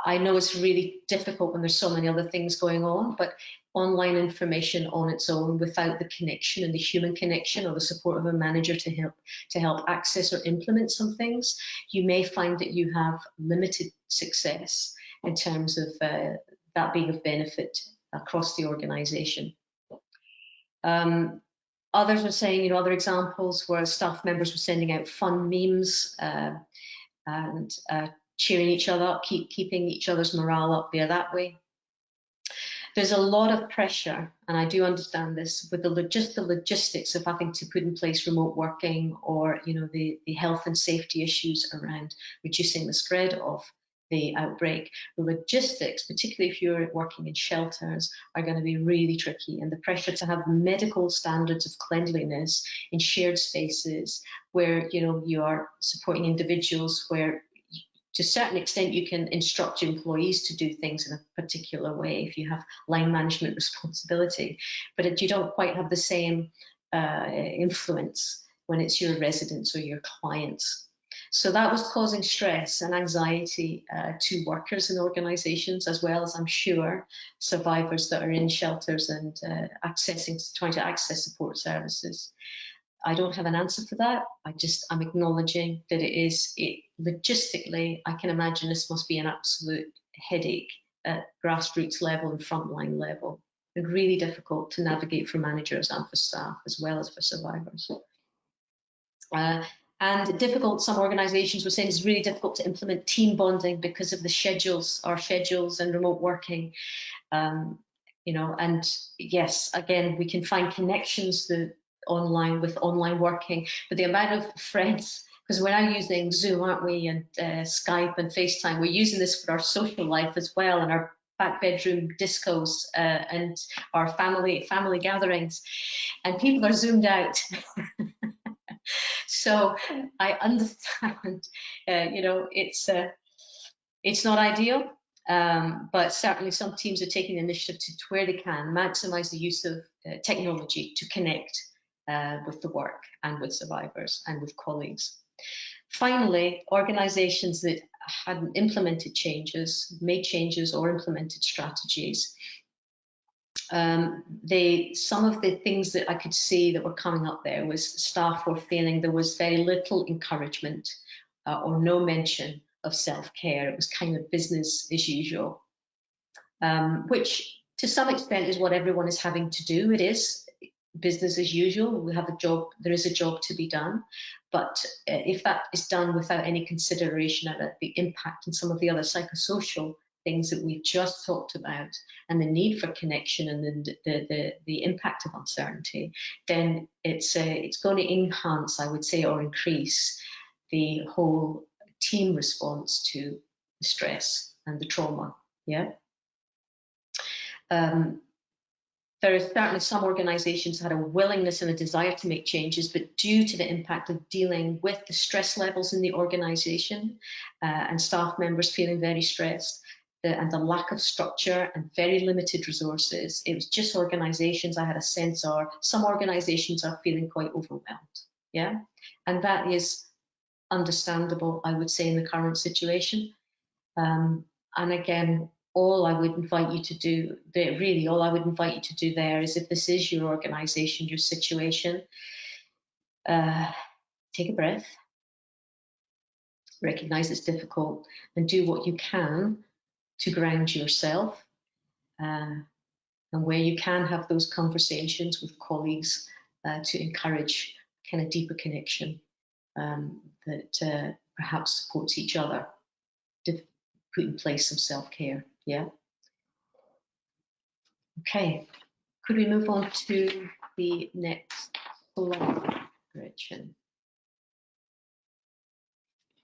I know it's really difficult when there's so many other things going on, but online information on its own without the connection and the human connection or the support of a manager to help access or implement some things, you may find that you have limited success in terms of that being of benefit across the organisation. Others are saying, other examples where staff members were sending out fun memes and cheering each other up, keeping each other's morale up via that way. There's a lot of pressure, and I do understand this, with just the logistics of having to put in place remote working, or the health and safety issues around reducing the spread of the outbreak. The logistics, particularly if you're working in shelters, are going to be really tricky, and the pressure to have medical standards of cleanliness in shared spaces where you are supporting individuals, where to a certain extent you can instruct your employees to do things in a particular way if you have line management responsibility, but you don't quite have the same influence when it's your residents or your clients. So that was causing stress and anxiety to workers in organisations, as well as, I'm sure, survivors that are in shelters and trying to access support services. I don't have an answer for that. I'm acknowledging that logistically, I can imagine this must be an absolute headache at grassroots level and frontline level, and really difficult to navigate for managers and for staff, as well as for survivors. And difficult, some organisations were saying it's really difficult to implement team bonding because of our schedules and remote working. You know, and yes, again, we can find connections online with online working, but the amount of friends, because we're now using Zoom, aren't we, and Skype and FaceTime, we're using this for our social life as well, and our back bedroom discos and our family gatherings, and people are zoomed out. So I understand, you know, it's not ideal, but certainly some teams are taking the initiative to where they can maximize the use of technology to connect with the work and with survivors and with colleagues. Finally, organizations that hadn't implemented changes, made changes or implemented strategies, some of the things that I could see that were coming up there was staff were feeling there was very little encouragement or no mention of self-care. It was kind of business as usual, which to some extent is what everyone is having to do. It is business as usual. We have a job, there is a job to be done. But if that is done without any consideration of the impact and some of the other psychosocial things that we've just talked about and the need for connection and the impact of uncertainty, then it's going to enhance, I would say, or increase the whole team response to the stress and the trauma. Yeah. There are certainly some organizations that had a willingness and a desire to make changes, but due to the impact of dealing with the stress levels in the organization and staff members feeling very stressed, and the lack of structure and very limited resources, it was just organizations, I had a sense, or some organizations are feeling quite overwhelmed. Yeah, and that is understandable, I would say, in the current situation. And again, all I would invite you to do, all I would invite you to do there is, if this is your organization, your situation, take a breath, recognize it's difficult, and do what you can to ground yourself. And where you can, have those conversations with colleagues to encourage kind of deeper connection that perhaps supports each other, to put in place some self-care. Yeah. Okay, could we move on to the next slide, Gretchen?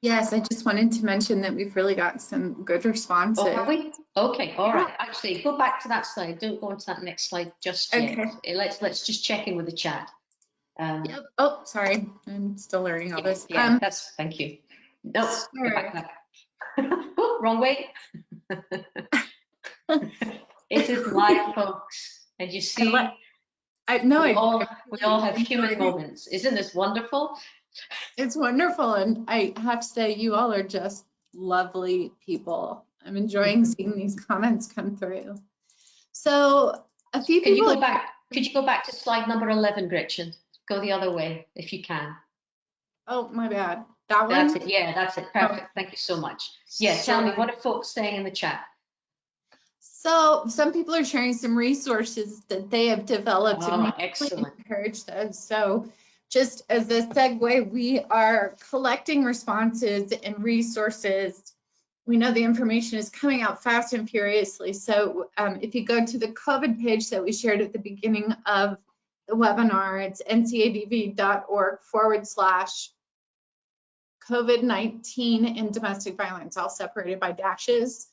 Yes, I just wanted to mention that we've really got some good responses. Oh, have we? Okay, all right. Actually, go back to that slide. Don't go on to that next slide just yet. Okay. Let's just check in with the chat. Yep. Oh, sorry. I'm still learning all this. Yeah, thank you. No, sure. go back. Oh, wrong way. It is live, folks. And you see, we all have human moments. Isn't this wonderful? It's wonderful. And I have to say, you all are just lovely people. I'm enjoying seeing these comments come through. So a few people. Could you go back to slide number 11, Gretchen? Go the other way if you can. Oh, my bad. That one? That's it. Yeah, that's it. Perfect. Thank you so much. Yeah, tell me, what are folks saying in the chat? So some people are sharing some resources that they have developed, and we excellent. Encourage those. So just as a segue, we are collecting responses and resources. We know the information is coming out fast and furiously. So if you go to the COVID page that we shared at the beginning of the webinar, it's ncadv.org/COVID-19 and domestic violence, all separated by dashes.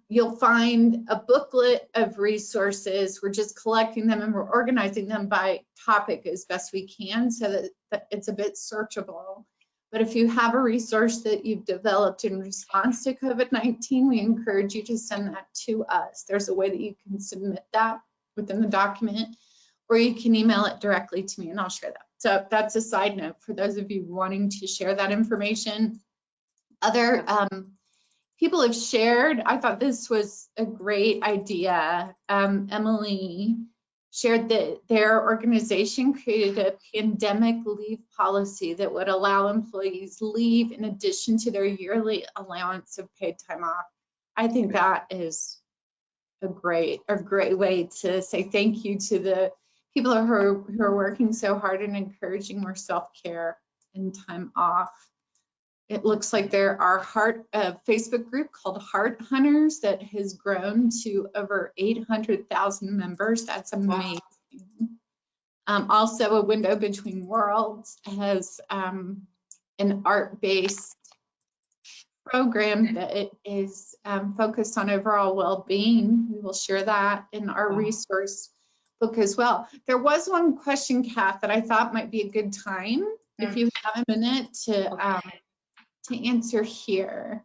You'll find a booklet of resources. We're just collecting them and we're organizing them by topic as best we can so that it's a bit searchable. But if you have a resource that you've developed in response to COVID-19, we encourage you to send that to us. There's a way that you can submit that within the document, or you can email it directly to me and I'll share that. So that's a side note for those of you wanting to share that information. Other people have shared, I thought this was a great idea. Emily shared that their organization created a pandemic leave policy that would allow employees leave in addition to their yearly allowance of paid time off. I think that is a great way to say thank you to the people who are working so hard and encouraging more self-care and time off. It looks like there are a Facebook group called Heart Hunters that has grown to over 800,000 members. That's amazing. Also, A Window Between Worlds has an art-based program that is focused on overall well-being. We will share that in our resource book as well. There was one question, Kath, that I thought might be a good time, if you have a minute, to answer here.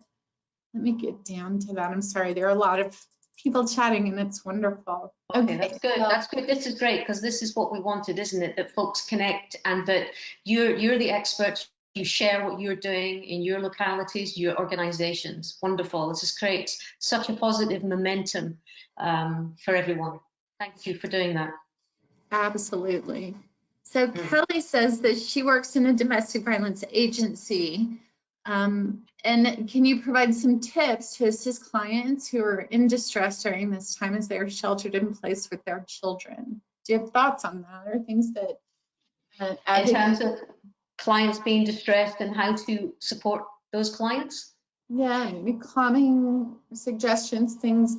Let me get down to that. I'm sorry, there are a lot of people chatting and it's wonderful. Okay, that's good. That's good. This is great because this is what we wanted, isn't it? That folks connect and that you're the experts. You share what you're doing in your localities, your organizations. Wonderful. This creates such a positive momentum for everyone. Thank you for doing that. Absolutely. So Kelly says that she works in a domestic violence agency. And can you provide some tips to assist clients who are in distress during this time as they are sheltered in place with their children? Do you have thoughts on that or things that in terms of clients being distressed and how to support those clients? Yeah, calming suggestions, things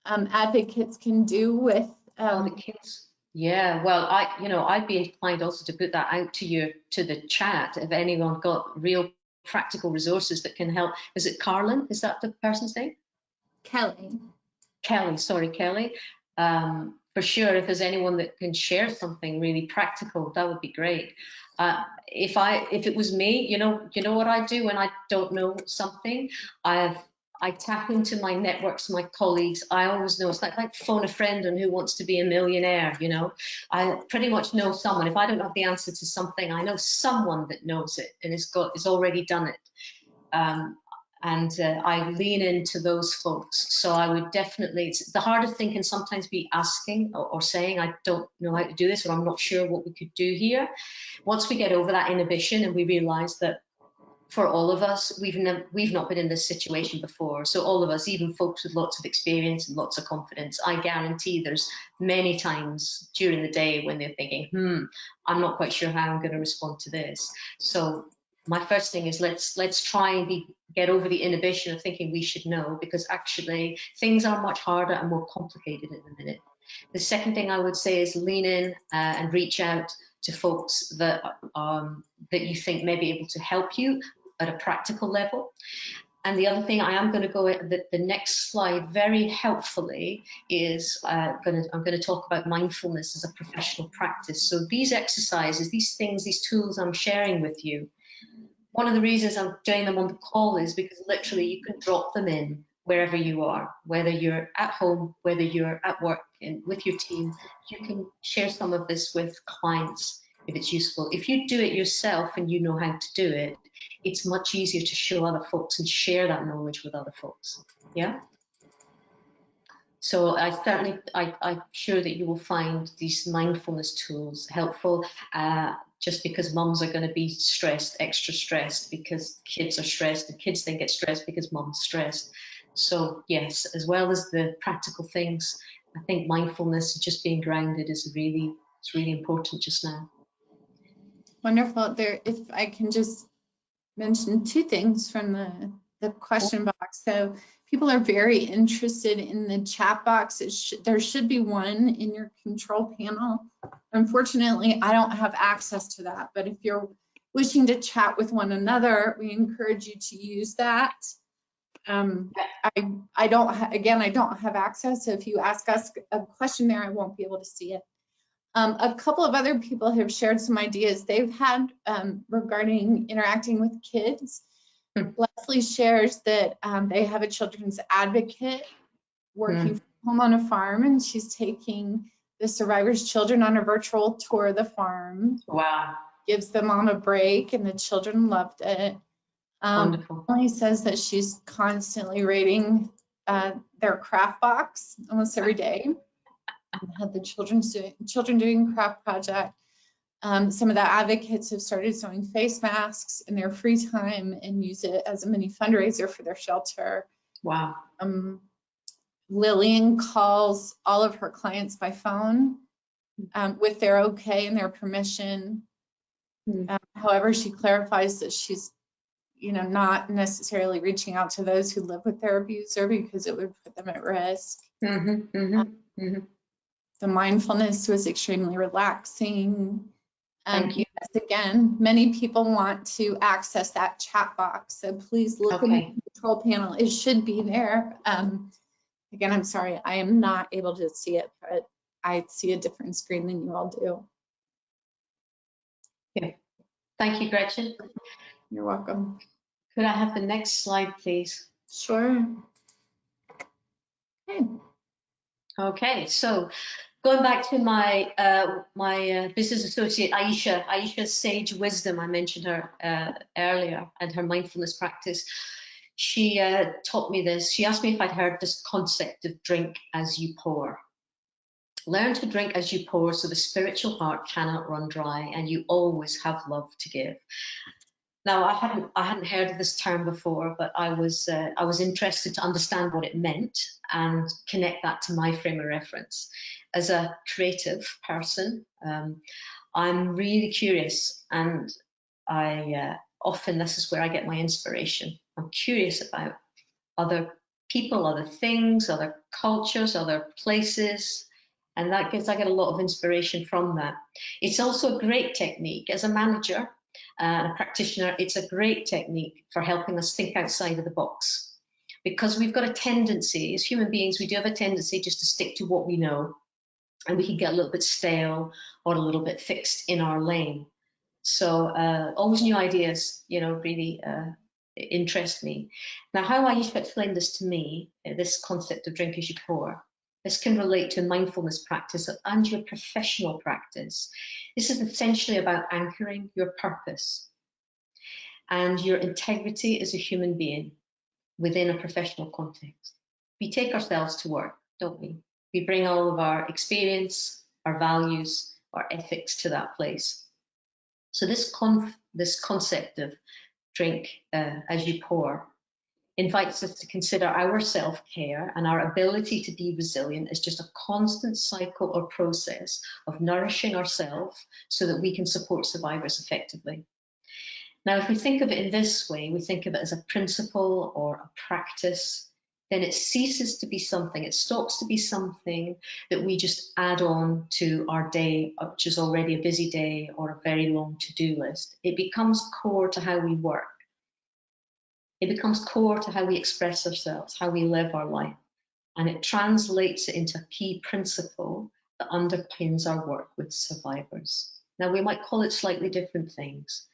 advocates can do with the kids. Yeah, well, I'd be inclined also to put that out to the chat if anyone got real practical resources that can help. Is it Carlin? Is that the person's name? Kelly. Kelly, sorry, Kelly. For sure, if there's anyone that can share something really practical, that would be great. If it was me, you know what I do when I don't know something? I tap into my networks, my colleagues. I always know, it's like phone a friend on Who Wants to Be a Millionaire, you know. I pretty much know someone. If I don't have the answer to something, I know someone that knows it and has already done it. I lean into those folks. So I would definitely, the hardest thing can sometimes be asking or saying, I don't know how to do this, or I'm not sure what we could do here. Once we get over that inhibition and we realize that for all of us, we've not been in this situation before. So all of us, even folks with lots of experience and lots of confidence, I guarantee there's many times during the day when they're thinking, I'm not quite sure how I'm going to respond to this. So my first thing is let's try and get over the inhibition of thinking we should know, because actually things are much harder and more complicated in a minute. The second thing I would say is lean in and reach out to folks that you think may be able to help you at a practical level. And the other thing I am going to go at the next slide very helpfully is I'm going to talk about mindfulness as a professional practice. So these exercises, these things, these tools I'm sharing with you, one of the reasons I'm doing them on the call is because literally you can drop them in wherever you are, whether you're at home, whether you're at work and with your team. You can share some of this with clients if it's useful. If you do it yourself and you know how to do it, it's much easier to show other folks and share that knowledge with other folks. Yeah. So I'm sure that you will find these mindfulness tools helpful. Just because mums are going to be stressed, extra stressed because kids are stressed, and kids then get stressed because mum's stressed. So yes, as well as the practical things, I think mindfulness, just being grounded, is really important just now. Wonderful. If I can just mention two things from the question box. So people are very interested in the chat box. There should be one in your control panel. Unfortunately, I don't have access to that, but if you're wishing to chat with one another, we encourage you to use that. I don't have access. So if you ask us a question there, I won't be able to see it. A couple of other people have shared some ideas they've had regarding interacting with kids. Leslie shares that they have a children's advocate working from home on a farm, and she's taking the survivors' children on a virtual tour of the farm. Wow. Gives them on a break, and the children loved it. Wonderful. Emily says that she's constantly rating their craft box almost every day. Had the children doing craft project. Some of the advocates have started sewing face masks in their free time and use it as a mini fundraiser for their shelter. Wow. Lillian calls all of her clients by phone with their okay and their permission. However, she clarifies that she's not necessarily reaching out to those who live with their abuser because it would put them at risk. The mindfulness was extremely relaxing. Thank you. Yes, again, many people want to access that chat box, so please look in the control panel. It should be there. Again, I'm sorry, I am not able to see it, but I see a different screen than you all do. Yeah. Thank you, Gretchen. You're welcome. Could I have the next slide, please? Sure. Okay. Okay, so going back to my business associate, Aisha's sage wisdom, I mentioned her earlier, and her mindfulness practice. She taught me this. She asked me if I'd heard this concept of drink as you pour. Learn to drink as you pour so the spiritual heart cannot run dry and you always have love to give. Now, I hadn't heard of this term before, but I was interested to understand what it meant and connect that to my frame of reference. As a creative person, I'm really curious, and often this is where I get my inspiration. I'm curious about other people, other things, other cultures, other places, and I get a lot of inspiration from that. It's also a great technique as a manager and a practitioner. It's a great technique for helping us think outside of the box, because we've got a tendency as human beings, we do have a tendency just to stick to what we know, and we can get a little bit stale or a little bit fixed in our lane. So always new ideas, really interest me. Now, how Aisha explained this to me, this concept of drink as you pour, this can relate to mindfulness practice and your professional practice. This is essentially about anchoring your purpose and your integrity as a human being within a professional context. We take ourselves to work, don't we? We bring all of our experience, our values, our ethics to that place. So this concept of drink as you pour invites us to consider our self-care and our ability to be resilient as just a constant cycle or process of nourishing ourselves so that we can support survivors effectively. Now, if we think of it in this way, we think of it as a principle or a practice, then it ceases to be something, it stops to be something that we just add on to our day, which is already a busy day or a very long to-do list. It becomes core to how we work. It becomes core to how we express ourselves, how we live our life, and it translates it into a key principle that underpins our work with survivors. Now, we might call it slightly different things,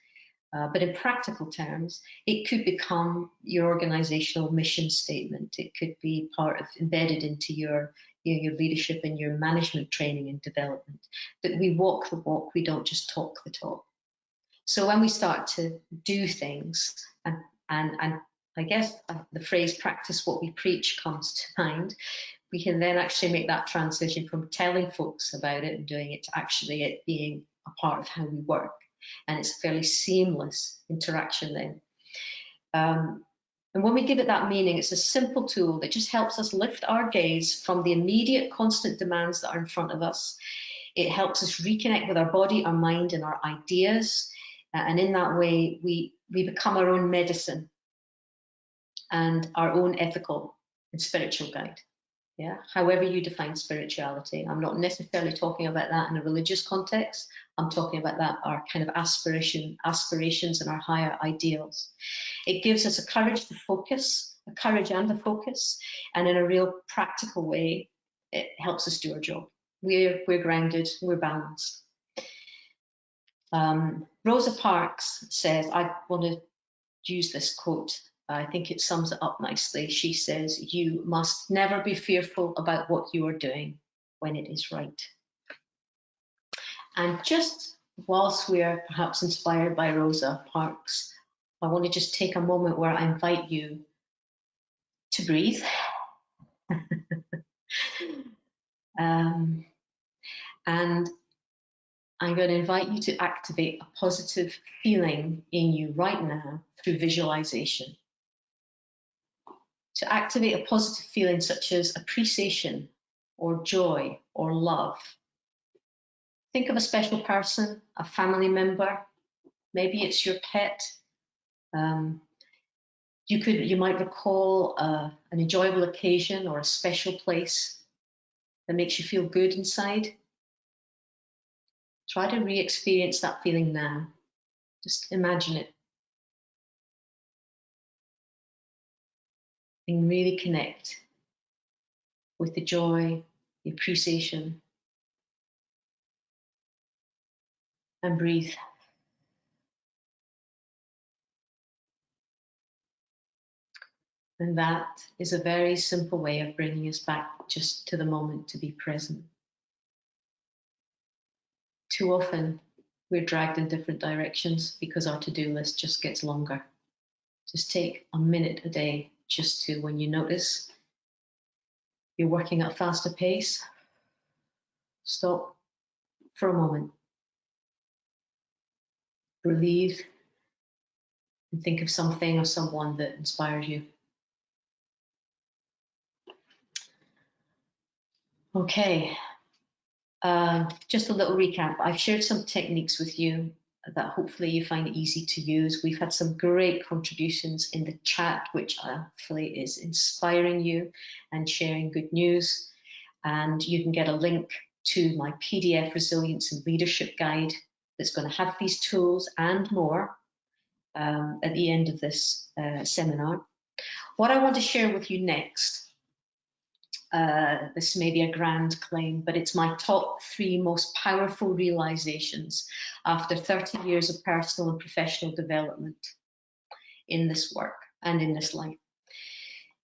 but in practical terms, it could become your organizational mission statement. It could be embedded into your leadership and your management training and development, that we walk the walk, we don't just talk the talk. So when we start to do things, and I guess the phrase practice what we preach comes to mind, we can then actually make that transition from telling folks about it and doing it to actually it being a part of how we work. And it's a fairly seamless interaction then. And when we give it that meaning, it's a simple tool that just helps us lift our gaze from the immediate constant demands that are in front of us. It helps us reconnect with our body, our mind, and our ideas. And in that way, we become our own medicine and our own ethical and spiritual guide. Yeah, however you define spirituality. I'm not necessarily talking about that in a religious context. I'm talking about that, our kind of aspirations and our higher ideals. It gives us a courage to focus, a courage and a focus, and in a real practical way, it helps us do our job. We're grounded, we're balanced. Rosa Parks says, I want to use this quote. I think it sums it up nicely. She says, you must never be fearful about what you are doing when it is right. And just whilst we're perhaps inspired by Rosa Parks, I want to just take a moment where I invite you to breathe. And I'm going to invite you to activate a positive feeling in you right now through visualization. To activate a positive feeling such as appreciation or joy or love. Think of a special person, a family member, maybe it's your pet, You might recall an enjoyable occasion or a special place that makes you feel good inside. Try to re-experience that feeling now. Just imagine it. And really connect with the joy, the appreciation, and breathe. And that is a very simple way of bringing us back just to the moment, to be present. Too often, we're dragged in different directions because our to-do list just gets longer. Just take a minute a day just to, when you notice you're working at a faster pace, stop for a moment. Breathe and think of something or someone that inspires you. Okay, just a little recap. I've shared some techniques with you that hopefully you find easy to use. We've had some great contributions in the chat, which hopefully is inspiring you and sharing good news. And you can get a link to my PDF Resilience and Leadership Guide that's going to have these tools and more at the end of this seminar. What I want to share with you next, this may be a grand claim, but it's my top 3 most powerful realizations after 30 years of personal and professional development in this work and in this life.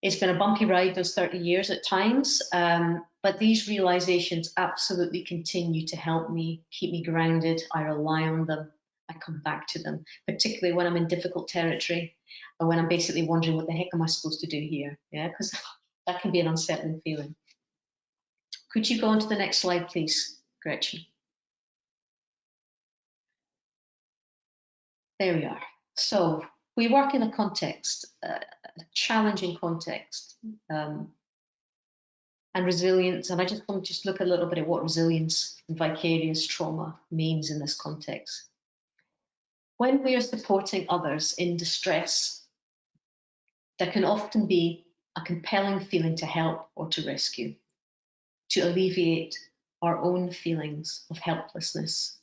It's been a bumpy ride, those 30 years at times, but these realizations absolutely continue to help me, keep me grounded. I rely on them. I come back to them, particularly when I'm in difficult territory or when I'm basically wondering what the heck am I supposed to do here? Yeah, because that can be an unsettling feeling. Could you go on to the next slide, please, Gretchen? There we are. So we work in a context, a challenging context, and resilience. And I just want to just look a little bit at what resilience and vicarious trauma means in this context. When we are supporting others in distress, there can often be a compelling feeling to help or to rescue, to alleviate our own feelings of helplessness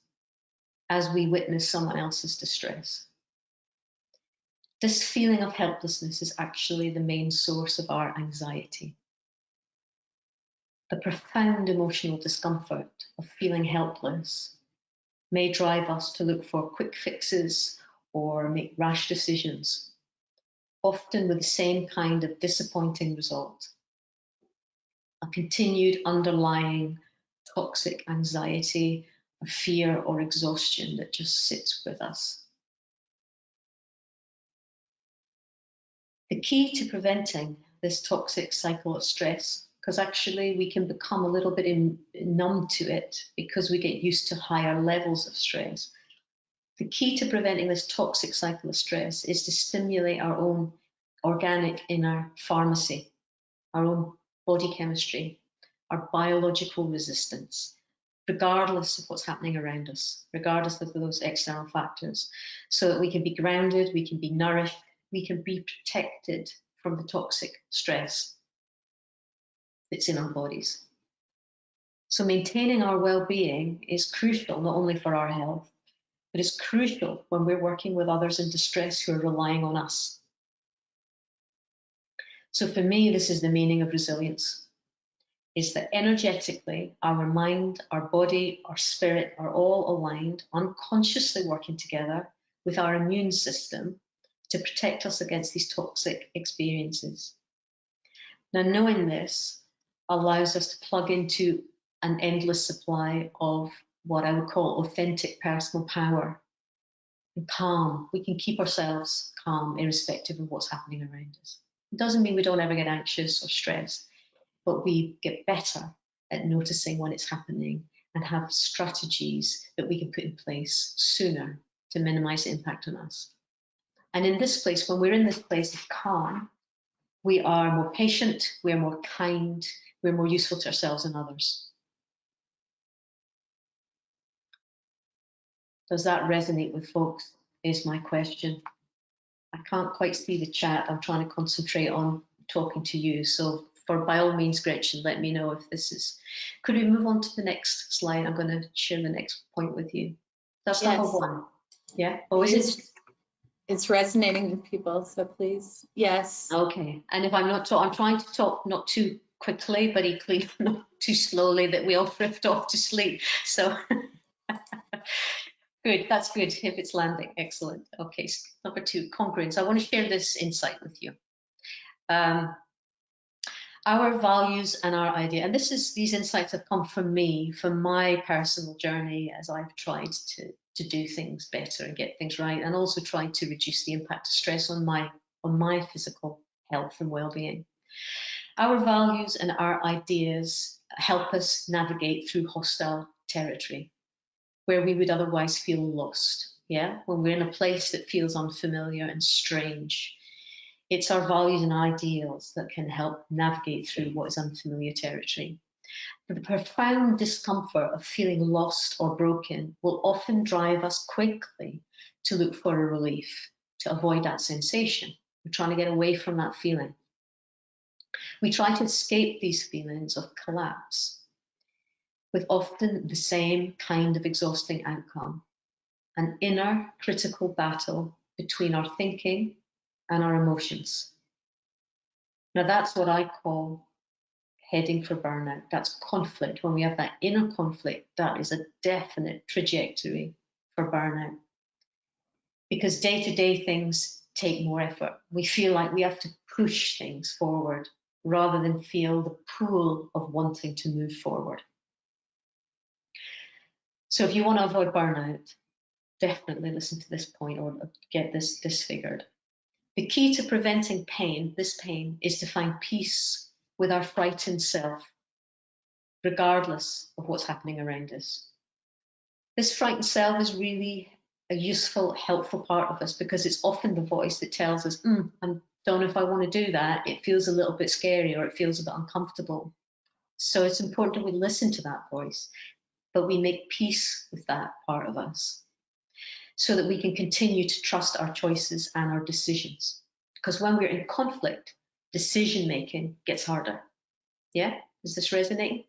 as we witness someone else's distress. This feeling of helplessness is actually the main source of our anxiety. The profound emotional discomfort of feeling helpless may drive us to look for quick fixes or make rash decisions, often with the same kind of disappointing result: a continued underlying toxic anxiety, or fear or exhaustion that just sits with us. The key to preventing this toxic cycle of stress, because actually we can become a little bit numb to it because we get used to higher levels of stress. The key to preventing this toxic cycle of stress is to stimulate our own organic inner pharmacy, our own body chemistry, our biological resistance, regardless of what's happening around us, regardless of those external factors, so that we can be grounded, we can be nourished, we can be protected from the toxic stress that's in our bodies. So maintaining our well-being is crucial, not only for our health, but it's crucial when we're working with others in distress who are relying on us. So for me, this is the meaning of resilience, is that energetically, our mind, our body, our spirit are all aligned, unconsciously working together with our immune system to protect us against these toxic experiences. Now, knowing this allows us to plug into an endless supply of what I would call authentic personal power and calm. We can keep ourselves calm irrespective of what's happening around us. It doesn't mean we don't ever get anxious or stressed, but we get better at noticing when it's happening and have strategies that we can put in place sooner to minimize the impact on us. And in this place, when we're in this place of calm, we are more patient, we're more kind, we're more useful to ourselves and others. Does that resonate with folks, is my question. I can't quite see the chat. I'm trying to concentrate on talking to you. So by all means, Gretchen, let me know if this is, could we move on to the next slide? I'm going to share the next point with you. That's number Yes. one. Yeah. Oh, is it? It's resonating with people, so please, yes. Okay. And if I'm not talking, I'm trying to talk not too quickly, but equally not too slowly that we all drift off to sleep. So good, that's good if it's landing. Excellent. Okay, so number two, congruence. I want to share this insight with you. Our values and our idea, and these insights have come from me, from my personal journey as I've tried to do things better and get things right, and also tried to reduce the impact of stress on my physical health and well-being. Our values and our ideas help us navigate through hostile territory where we would otherwise feel lost. Yeah, when we're in a place that feels unfamiliar and strange. It's our values and ideals that can help navigate through what is unfamiliar territory. The profound discomfort of feeling lost or broken will often drive us quickly to look for a relief, to avoid that sensation. We're trying to get away from that feeling. We try to escape these feelings of collapse with often the same kind of exhausting outcome, an inner critical battle between our thinking and our emotions. Now that's what I call heading for burnout. That's conflict. When we have that inner conflict, that is a definite trajectory for burnout. Because day-to-day things take more effort. We feel like we have to push things forward rather than feel the pull of wanting to move forward. So if you want to avoid burnout, definitely listen to this point or get this figured. The key to preventing this pain, is to find peace with our frightened self, regardless of what's happening around us. This frightened self is really a useful, helpful part of us because it's often the voice that tells us, I don't know if I want to do that. It feels a little bit scary or it feels a bit uncomfortable. So it's important that we listen to that voice, but we make peace with that part of us so that we can continue to trust our choices and our decisions. Because when we're in conflict, decision-making gets harder. Yeah, is this resonating?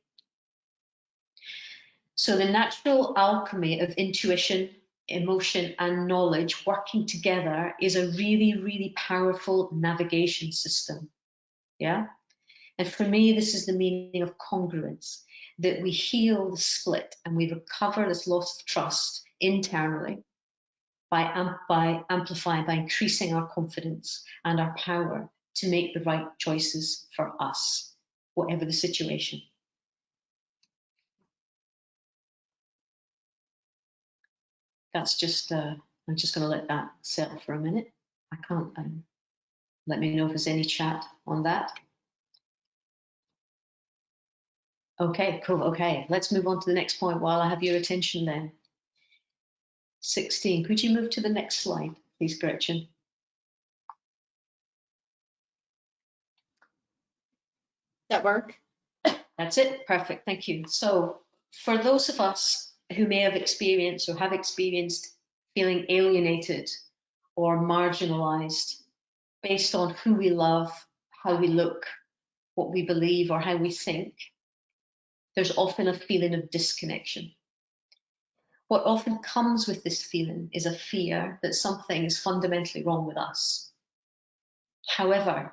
So the natural alchemy of intuition, emotion, and knowledge working together is a really, really powerful navigation system. Yeah. And for me, this is the meaning of congruence, that we heal the split and we recover this loss of trust internally by amplifying, by increasing our confidence and our power to make the right choices for us, whatever the situation. That's just, I'm just going to let that settle for a minute. I can't, let me know if there's any chat on that. Okay, cool. Okay, let's move on to the next point while I have your attention then. 16, could you move to the next slide, please, Gretchen? That work? That's it, perfect, thank you. So for those of us who may have experienced or have experienced feeling alienated or marginalized based on who we love, how we look, what we believe, or how we think, there's often a feeling of disconnection. What often comes with this feeling is a fear that something is fundamentally wrong with us. However,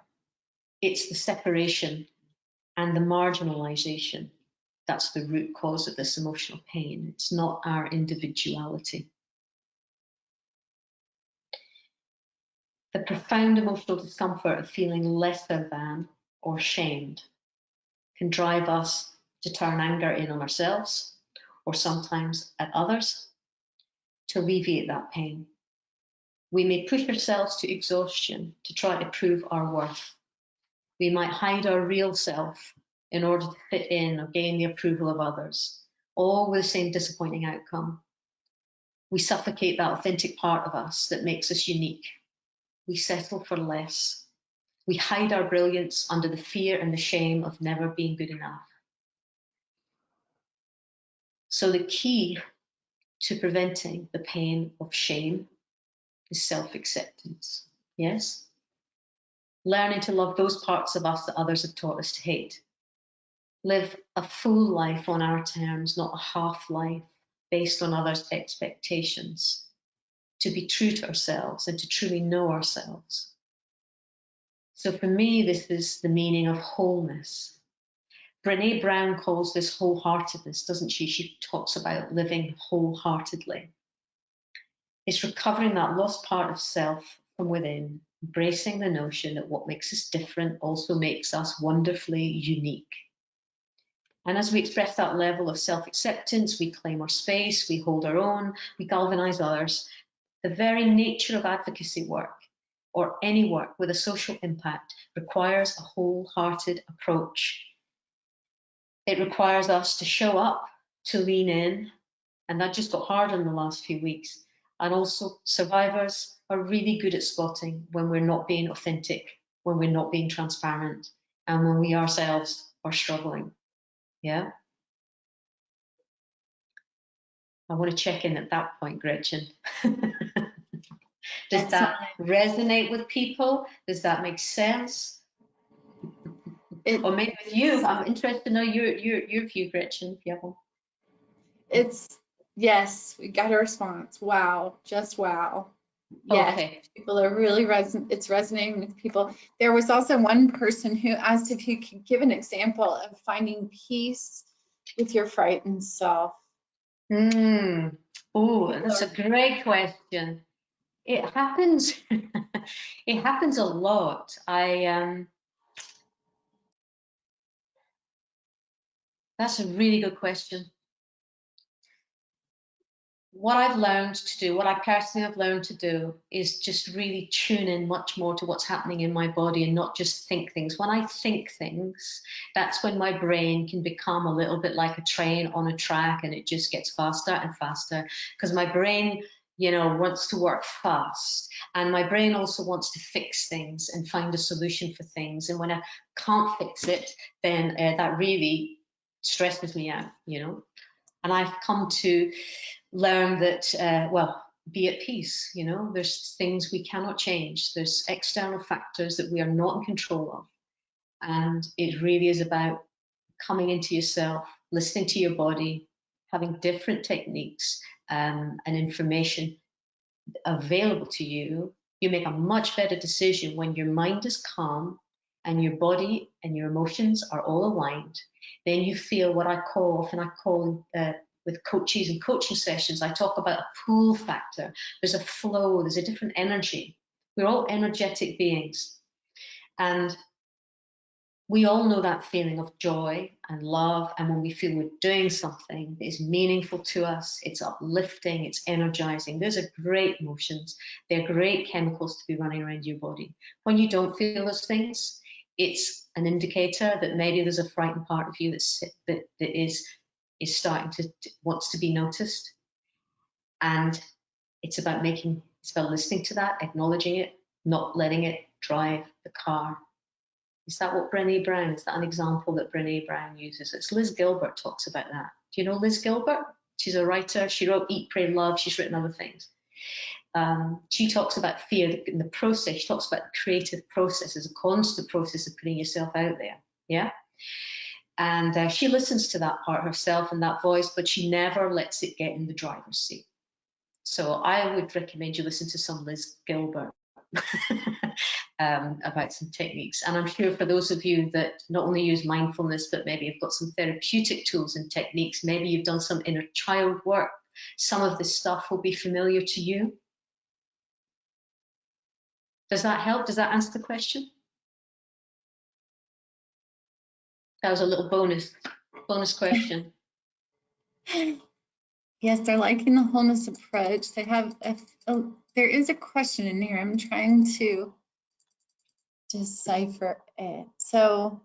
it's the separation and the marginalization that's the root cause of this emotional pain. It's not our individuality. The profound emotional discomfort of feeling lesser than or shamed can drive us to turn anger in on ourselves or sometimes at others to alleviate that pain. We may push ourselves to exhaustion to try to prove our worth. We might hide our real self in order to fit in or gain the approval of others, all with the same disappointing outcome. We suffocate that authentic part of us that makes us unique. We settle for less. We hide our brilliance under the fear and the shame of never being good enough. So the key to preventing the pain of shame is self-acceptance. Yes. Learning to love those parts of us that others have taught us to hate. Live a full life on our terms, not a half life based on others' expectations. To be true to ourselves and to truly know ourselves. So for me, this is the meaning of wholeness. Brené Brown calls this wholeheartedness, doesn't she? She talks about living wholeheartedly. It's recovering that lost part of self from within, embracing the notion that what makes us different also makes us wonderfully unique. And as we express that level of self-acceptance, we claim our space, we hold our own, we galvanize others. The very nature of advocacy work, or any work with a social impact, requires a wholehearted approach. It requires us to show up, to lean in, and that just got harder in the last few weeks. And also, survivors are really good at spotting when we're not being authentic, when we're not being transparent, and when we ourselves are struggling. Yeah? I want to check in at that point, Gretchen. Does that resonate with people? Does that make sense? Or maybe with you. I'm interested to know your view, Gretchen, if you have one. It's, yes, we got a response. Wow, just wow. Yes, okay. People are really it's resonating with people. There was also one person who asked if you could give an example of finding peace with your frightened self. Oh, that's a great question. It happens. It happens a lot. That's a really good question. What I've learned to do, what I personally have learned to do, is just really tune in much more to what's happening in my body and not just think things. When I think things, that's when my brain can become a little bit like a train on a track, and it just gets faster and faster because my brain, wants to work fast, and my brain also wants to fix things and find a solution for things. And when I can't fix it, then that really stresses me out, And I've come to learn that, be at peace. There's things we cannot change. There's external factors that we are not in control of. And it really is about coming into yourself, listening to your body, having different techniques and information available to you. You make a much better decision when your mind is calm and your body and your emotions are all aligned. Then you feel what I call with coaches and coaching sessions, I talk about a pull factor. There's a flow, there's a different energy. We're all energetic beings. And we all know that feeling of joy and love. And when we feel we're doing something that is meaningful to us, it's uplifting, it's energizing. Those are great emotions. They're great chemicals to be running around your body. When you don't feel those things, it's an indicator that maybe there's a frightened part of you that is starting to wants to be noticed. And it's about listening to that, acknowledging it, not letting it drive the car. Is that what Brené Brown, is that an example that Brené Brown uses? It's Liz Gilbert talks about that. Do you know Liz Gilbert? She's a writer. She wrote Eat, Pray, Love. She's written other things. She talks about fear in the process. She talks about the creative process as a constant process of putting yourself out there. Yeah. And she listens to that part herself and that voice, but she never lets it get in the driver's seat. So I would recommend you listen to some Liz Gilbert about some techniques. And I'm sure for those of you that not only use mindfulness, but maybe you've got some therapeutic tools and techniques, maybe you've done some inner child work, some of this stuff will be familiar to you. Does that help? Does that answer the question? That was a little bonus question. Yes, they're liking the wholeness approach. They have there is a question in here. I'm trying to decipher it. So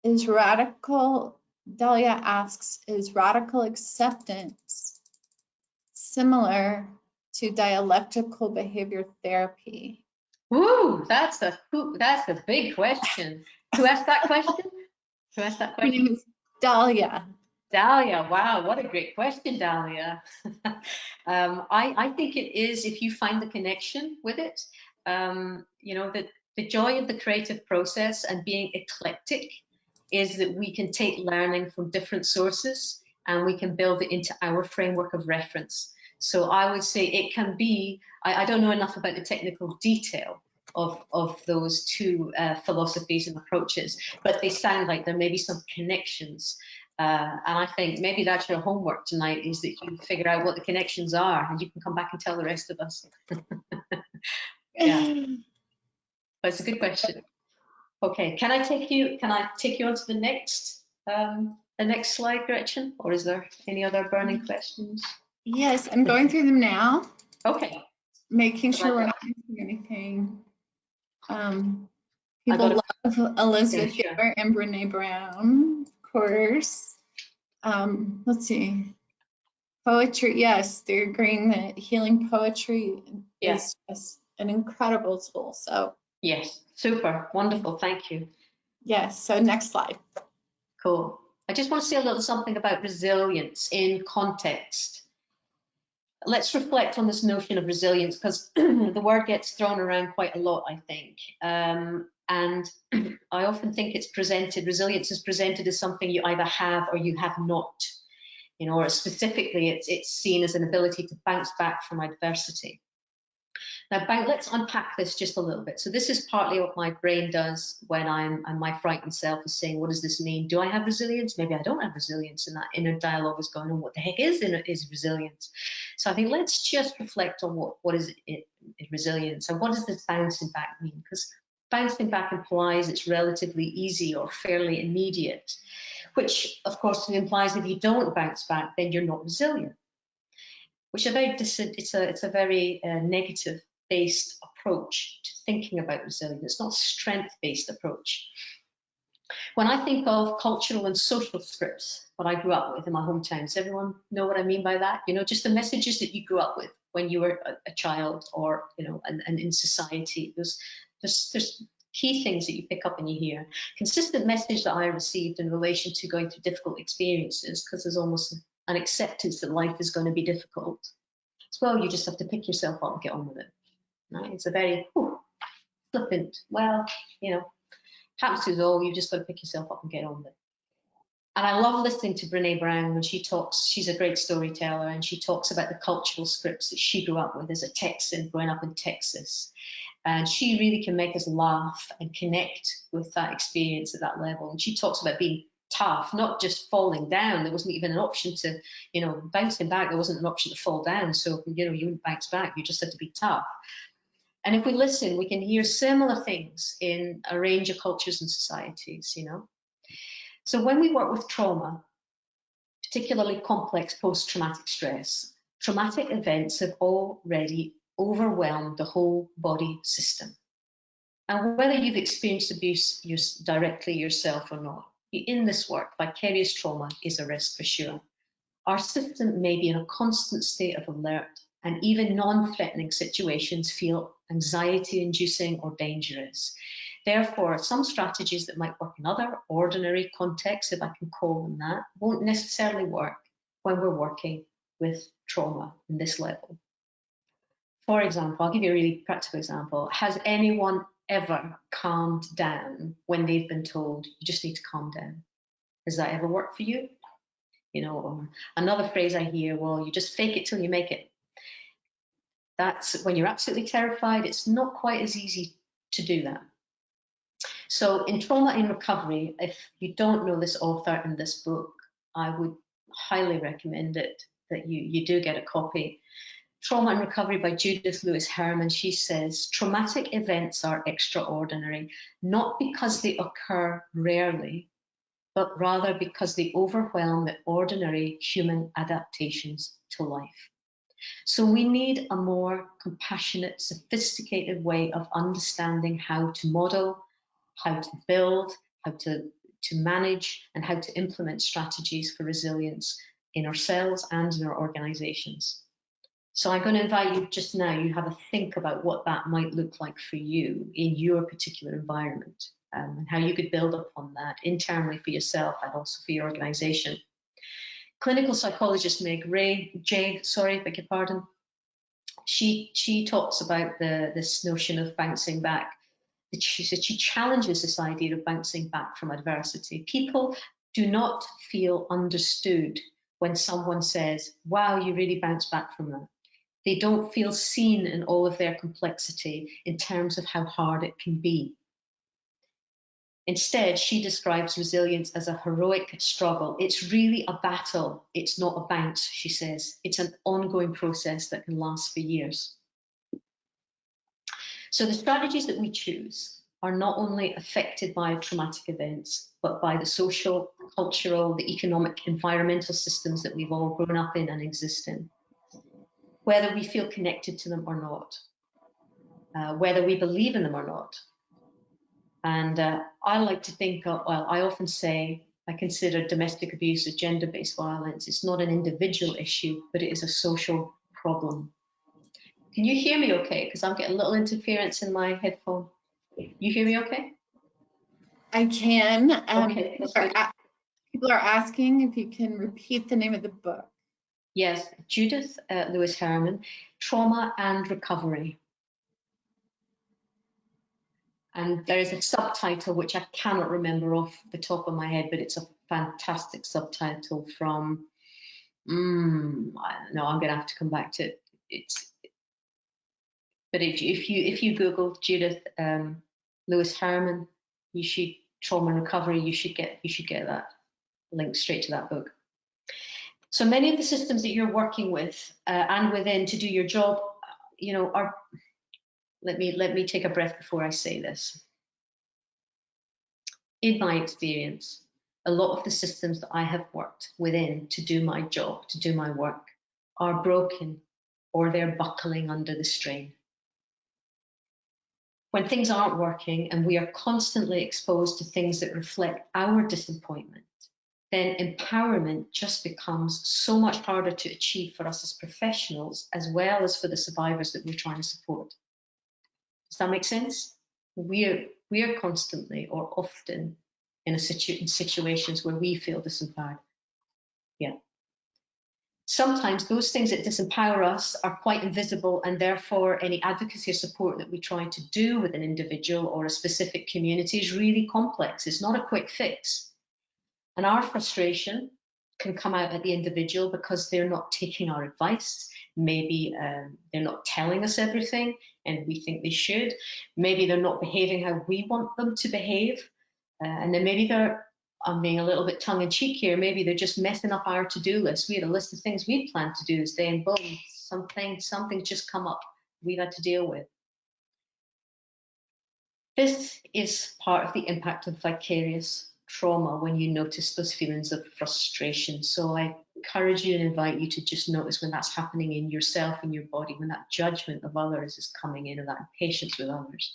Dahlia asks, is radical acceptance similar to dialectical behavior therapy? Ooh, that's a big question. Who asked that question? Her name is Dahlia. Dahlia, wow, what a great question, Dahlia. I think it is, if you find the connection with it, you know, that the joy of the creative process and being eclectic is that we can take learning from different sources and we can build it into our framework of reference. So I would say it can be, I don't know enough about the technical detail of those two philosophies and approaches, but they sound like there may be some connections. And I think maybe that's your homework tonight, is that you figure out what the connections are and you can come back and tell the rest of us. Yeah, but it's a good question. Okay, can I take you on to the next slide, Gretchen? Or is there any other burning questions? Yes, I'm going through them now, Okay. making sure we're not missing anything. People love Elizabeth Yeah, sure. Gilbert and Brene Brown, of course. Let's see. Poetry, yes, they're agreeing that healing poetry is just an incredible tool. So yes, super, wonderful, thank you. yes, so next slide. Cool. I just want to say a little something about resilience in context. Let's reflect on this notion of resilience, because the word gets thrown around quite a lot, I think. And I often think resilience is presented as something you either have or you have not. You know, or specifically, it's seen as an ability to bounce back from adversity. Now, let's unpack this just a little bit. So this is partly what my brain does when my frightened self is saying, what does this mean? Do I have resilience? Maybe I don't have resilience, and that inner dialogue is going on. What the heck is resilience? So I think let's just reflect on what is resilience, and what does this bouncing back mean? Because bouncing back implies it's relatively easy or fairly immediate, which of course implies if you don't bounce back, then you're not resilient, which it's a very negative-based approach to thinking about resilience. It's not a strength-based approach. When I think of cultural and social scripts, what I grew up with in my hometown, does everyone know what I mean by that? You know, just the messages that you grew up with when you were a child, or, you know, and in society. There's key things that you pick up and you hear. Consistent message that I received in relation to going through difficult experiences, because there's almost an acceptance that life is going to be difficult. As well, you just have to pick yourself up and get on with it. Right? It's a very flippant, well, you know, happens to us all, you've just got to pick yourself up and get on with it. And I love listening to Brene Brown when she talks. She's a great storyteller, and she talks about the cultural scripts that she grew up with as a Texan growing up in Texas. And she really can make us laugh and connect with that experience at that level. And she talks about being tough, not just falling down. There wasn't even an option to, you know, bouncing back. There wasn't an option to fall down. So, you know, you wouldn't bounce back. You just had to be tough. And if we listen, we can hear similar things in a range of cultures and societies, you know. So when we work with trauma, particularly complex post-traumatic stress, traumatic events have already overwhelmed the whole body system. And whether you've experienced abuse directly yourself or not, in this work, vicarious trauma is a risk for sure. Our system may be in a constant state of alert, and even non-threatening situations feel anxiety-inducing or dangerous. Therefore, some strategies that might work in other ordinary contexts, if I can call them that, won't necessarily work when we're working with trauma in this level. For example, I'll give you a really practical example. Has anyone ever calmed down when they've been told you just need to calm down? Has that ever worked for you? You know, or another phrase I hear, well, you just fake it till you make it. That's when you're absolutely terrified. It's not quite as easy to do that. So in Trauma in Recovery, if you don't know this author and this book, I would highly recommend it, that you do get a copy. Trauma in Recovery by Judith Lewis Herman. She says, traumatic events are extraordinary, not because they occur rarely, but rather because they overwhelm the ordinary human adaptations to life. So we need a more compassionate, sophisticated way of understanding how to model, how to build, how to manage, and how to implement strategies for resilience in ourselves and in our organizations. So I'm going to invite you just now, you have a think about what that might look like for you in your particular environment, and how you could build upon that internally for yourself and also for your organization. Clinical psychologist Meg Jay, beg your pardon, she talks about this notion of bouncing back. She said she challenges this idea of bouncing back from adversity. People do not feel understood when someone says, wow, you really bounced back from that. They don't feel seen in all of their complexity in terms of how hard it can be. Instead, she describes resilience as a heroic struggle. It's really a battle. It's not a bounce, she says. It's an ongoing process that can last for years. So the strategies that we choose are not only affected by traumatic events, but by the social, cultural, the economic, environmental systems that we've all grown up in and exist in. Whether we feel connected to them or not, whether we believe in them or not. And I like to think, well, I often say, I consider domestic abuse or gender-based violence. It's not an individual issue, but it is a social problem. Can you hear me okay? Because I'm getting a little interference in my headphone. You hear me okay? I can. Okay, that's good. People are asking if you can repeat the name of the book. Yes, Judith Lewis Herman, Trauma and Recovery. And there is a subtitle which I cannot remember off the top of my head, but it's a fantastic subtitle from, I don't know, I'm going to have to come back to it. But if you Google Judith Lewis Herman, you should trauma and recovery, you should get that link straight to that book. So many of the systems that you're working with and within to do your job, you know, are. Let me take a breath before I say this. In my experience, a lot of the systems that I have worked within to do my job, to do my work, are broken or they're buckling under the strain. When things aren't working and we are constantly exposed to things that reflect our disappointment, then empowerment just becomes so much harder to achieve for us as professionals, as well as for the survivors that we're trying to support. Does that make sense? We are constantly or often in situations where we feel disempowered. Yeah. Sometimes those things that disempower us are quite invisible, and therefore any advocacy or support that we try to do with an individual or a specific community is really complex. It's not a quick fix. And our frustration can come out at the individual because they're not taking our advice. Maybe they're not telling us everything and we think they should. Maybe they're not behaving how we want them to behave. And then maybe I'm being a little bit tongue-in-cheek here, maybe they're just messing up our to-do list. We had a list of things we planned to do this day, and boom, something just come up we've had to deal with. This is part of the impact of vicarious trauma when you notice those feelings of frustration. So I encourage you and invite you to just notice when that's happening in yourself, in your body, when that judgment of others is coming in, or that impatience with others.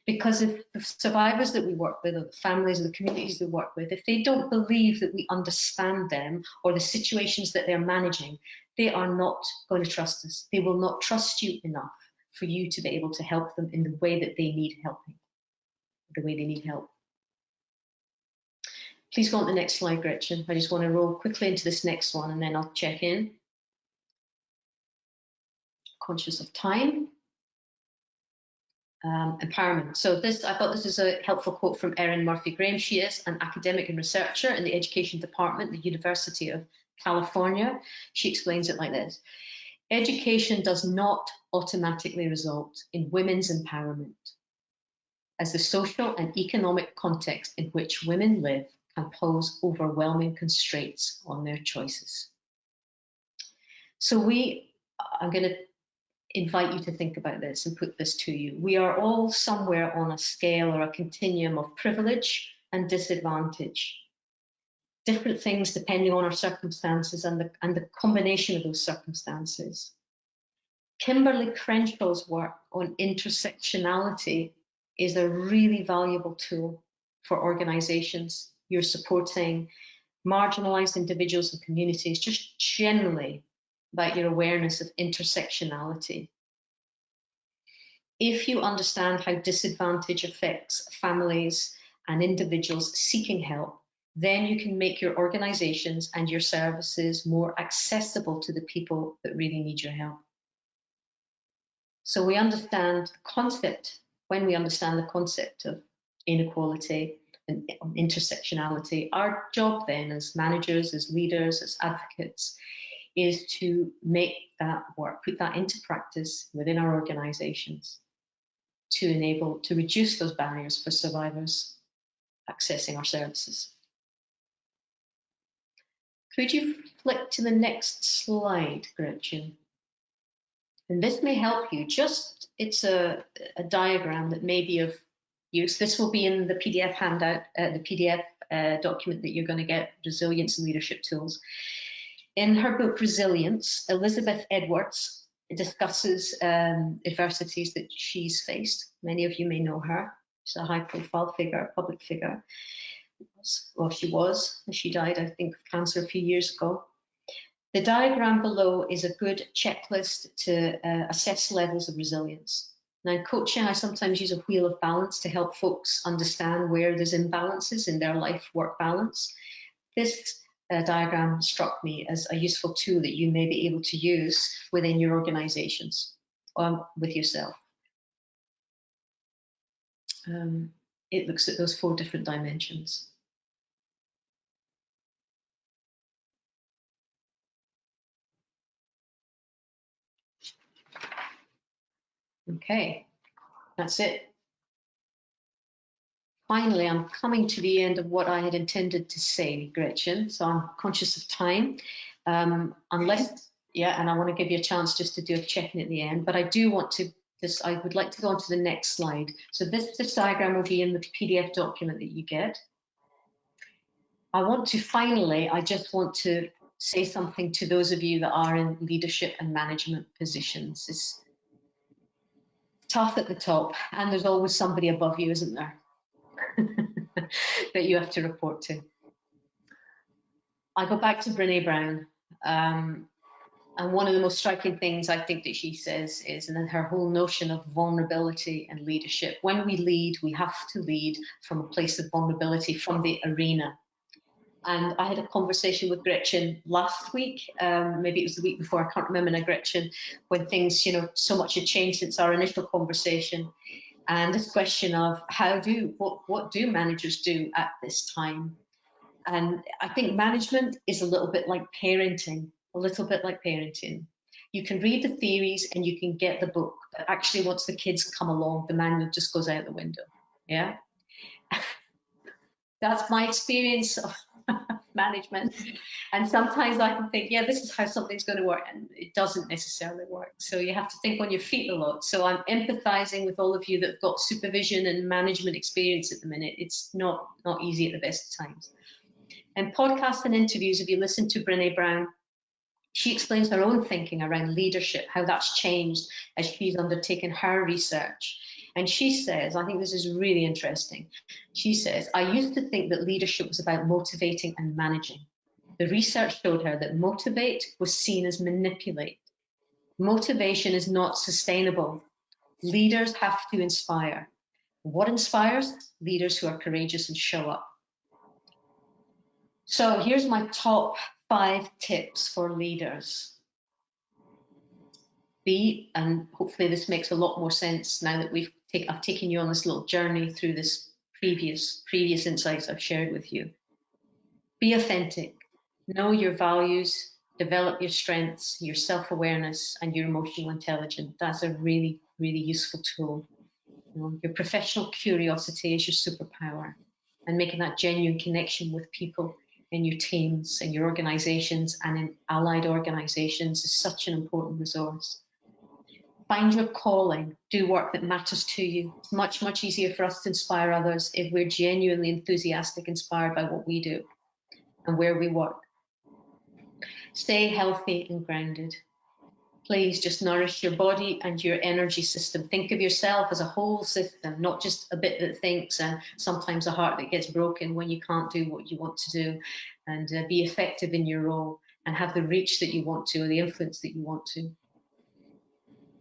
Because if the survivors that we work with, or the families and the communities we work with, if they don't believe that we understand them or the situations that they're managing, they are not going to trust us. They will not trust you enough for you to be able to help them in the way that they need helping, the way they need help. Please go on to the next slide, Gretchen. I just want to roll quickly into this next one and then I'll check in. Conscious of time. Empowerment. So I thought this is a helpful quote from Erin Murphy-Graham. She is an academic and researcher in the education department at the University of California. She explains it like this. Education does not automatically result in women's empowerment, as the social and economic context in which women live can pose overwhelming constraints on their choices. So I'm going to invite you to think about this and put this to you. We are all somewhere on a scale or a continuum of privilege and disadvantage. Different things depending on our circumstances and the combination of those circumstances. Kimberly Crenshaw's work on intersectionality is a really valuable tool for organizations. You're supporting marginalized individuals and communities, just generally about your awareness of intersectionality. If you understand how disadvantage affects families and individuals seeking help, then you can make your organizations and your services more accessible to the people that really need your help. So we understand the concept, when we understand the concept of inequality and intersectionality, our job then as managers, as leaders, as advocates, is to make that work, put that into practice within our organizations to reduce those barriers for survivors accessing our services. Could you flick to the next slide, Gretchen? And this may help you. It's a diagram that may be of use. This will be in the PDF handout, the PDF document that you're going to get, Resilience and Leadership Tools. In her book, Resilience, Elizabeth Edwards discusses adversities that she's faced. Many of you may know her. She's a high-profile figure, a public figure. Well, she died, I think, of cancer a few years ago. The diagram below is a good checklist to assess levels of resilience. Now, in coaching, I sometimes use a wheel of balance to help folks understand where there's imbalances in their life-work balance. This diagram struck me as a useful tool that you may be able to use within your organizations or with yourself. It looks at those 4 different dimensions. Okay, that's it. Finally, I'm coming to the end of what I had intended to say, Gretchen, so I'm conscious of time. And I want to give you a chance just to do a check-in at the end, but I do want to, I would like to go on to the next slide. So this diagram will be in the PDF document that you get. I just want to say something to those of you that are in leadership and management positions. It's tough at the top, and there's always somebody above you, isn't there? That you have to report to. I go back to Brené Brown, and one of the most striking things I think that she says is, and then her whole notion of vulnerability and leadership. When we lead, we have to lead from a place of vulnerability, from the arena. And I had a conversation with Gretchen last week, maybe it was the week before, I can't remember now, Gretchen, when things, so much had changed since our initial conversation. And this question of what do managers do at this time? And I think management is a little bit like parenting, You can read the theories and you can get the book, but actually once the kids come along, the manual just goes out the window, yeah? That's my experience of management. And sometimes I can think, yeah, this is how something's going to work, and it doesn't necessarily work. So you have to think on your feet a lot. So I'm empathizing with all of you that have got supervision and management experience at the minute. It's not easy at the best of times. And podcasts and interviews, if you listen to Brené Brown, she explains her own thinking around leadership, how that's changed as she's undertaken her research. And she says, I think this is really interesting. She says, I used to think that leadership was about motivating and managing. The research showed her that motivate was seen as manipulate. Motivation is not sustainable. Leaders have to inspire. What inspires? Leaders who are courageous and show up. So here's my top 5 tips for leaders. And hopefully this makes a lot more sense now that I've taken you on this little journey through this previous insights I've shared with you. Be authentic. Know your values, develop your strengths, your self-awareness, and your emotional intelligence. That's a really, really useful tool. Your professional curiosity is your superpower, and making that genuine connection with people in your teams, in your organizations, and in allied organizations is such an important resource. Find your calling, do work that matters to you. It's much, much easier for us to inspire others if we're genuinely enthusiastic, inspired by what we do and where we work. Stay healthy and grounded. Please just nourish your body and your energy system. Think of yourself as a whole system, not just a bit that thinks and sometimes a heart that gets broken when you can't do what you want to do, and be effective in your role and have the reach that you want to, or the influence that you want to.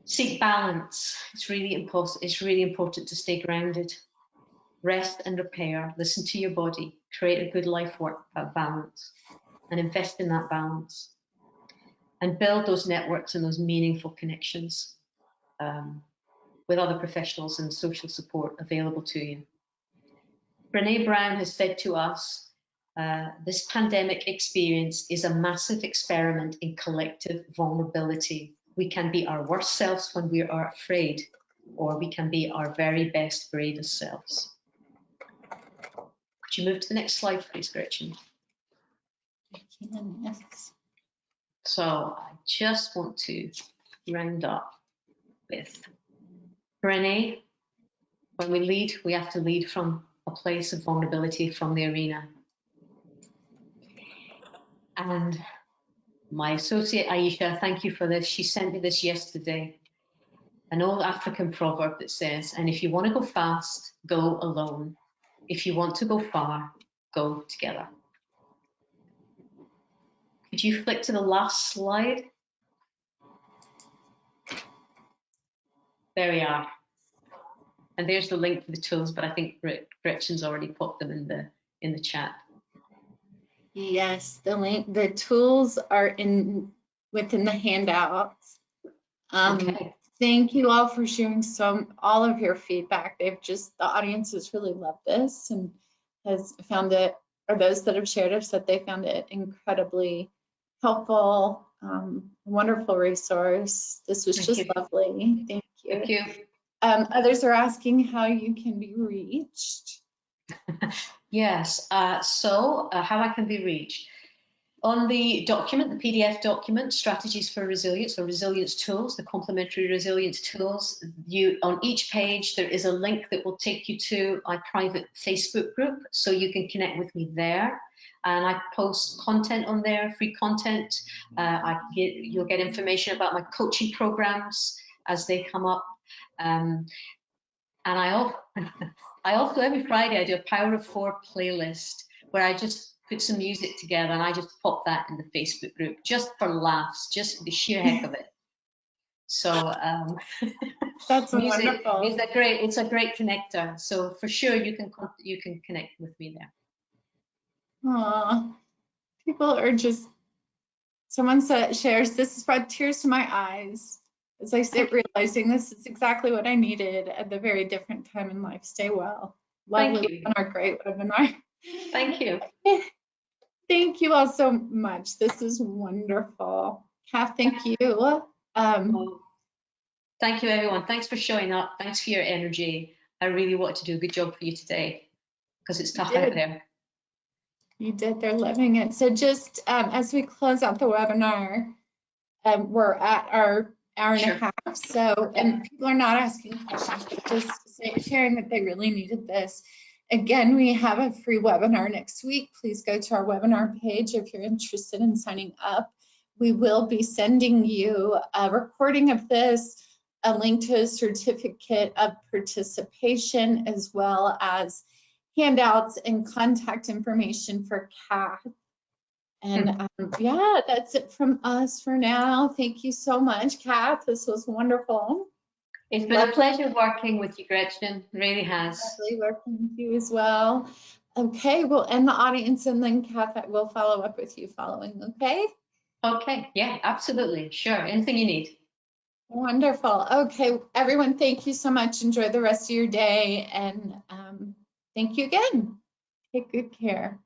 Seek balance. It's really important to stay grounded. rest and repair, listen to your body, create a good life-work balance, and invest in that balance. And build those networks and those meaningful connections with other professionals and social support available to you. Brené Brown has said to us, this pandemic experience is a massive experiment in collective vulnerability. We can be our worst selves when we are afraid, or we can be our very best, bravest selves. Could you move to the next slide, please, Gretchen? Yes. So I just want to round up with Brené. When we lead, we have to lead from a place of vulnerability, from the arena. And my associate Aisha, thank you for this. She sent me this yesterday. An old African proverb that says, and if you want to go fast, go alone. If you want to go far, go together. Could you flick to the last slide? There we are. And there's the link to the tools, but I think Gretchen's already popped them in the chat. Yes, the tools are within the handouts. Okay. Thank you all for sharing all of your feedback. The audience has really loved this and has found it, or those that have shared have said they found it incredibly helpful, wonderful resource. This was just lovely. Thank you. Thank you. Others are asking how you can be reached. Yes, how I can be reached. On the document, the PDF document, Strategies for Resilience, or Resilience Tools, the complementary resilience tools, on each page there is a link that will take you to my private Facebook group, so you can connect with me there. And I post content on there, free content. You'll get information about my coaching programs as they come up. And I also, every Friday, I do a Power of 4 playlist where I just put some music together and I just pop that in the Facebook group just for laughs, just for the sheer heck of it. So that's music wonderful. It's a great connector. So for sure you can connect with me there. Aww, people are just. Someone shares, this has brought tears to my eyes as I sit realizing this is exactly what I needed at the very different time in life. Stay well. Lovely webinar, great webinar. Thank you. Thank you all so much. This is wonderful. Kath, thank you. Thank you, everyone. Thanks for showing up. Thanks for your energy. I really want to do a good job for you today because it's tough out there. You did. They're living it. So just as we close out the webinar, we're at our hour and a half. So, and people are not asking questions, but just sharing that they really needed this. Again, we have a free webinar next week. Please go to our webinar page if you're interested in signing up. We will be sending you a recording of this, a link to a certificate of participation, as well as handouts and contact information for Kath. And yeah, that's it from us for now. Thank you so much, Kath. This was wonderful. It's been a pleasure working with you, Gretchen. It really has. Lovely working with you as well. Okay, we'll end the audience and then Kath, I will follow up with you following, okay? Okay, yeah, absolutely. Sure, anything you need. Wonderful. Okay, everyone, thank you so much. Enjoy the rest of your day and thank you again. Take good care.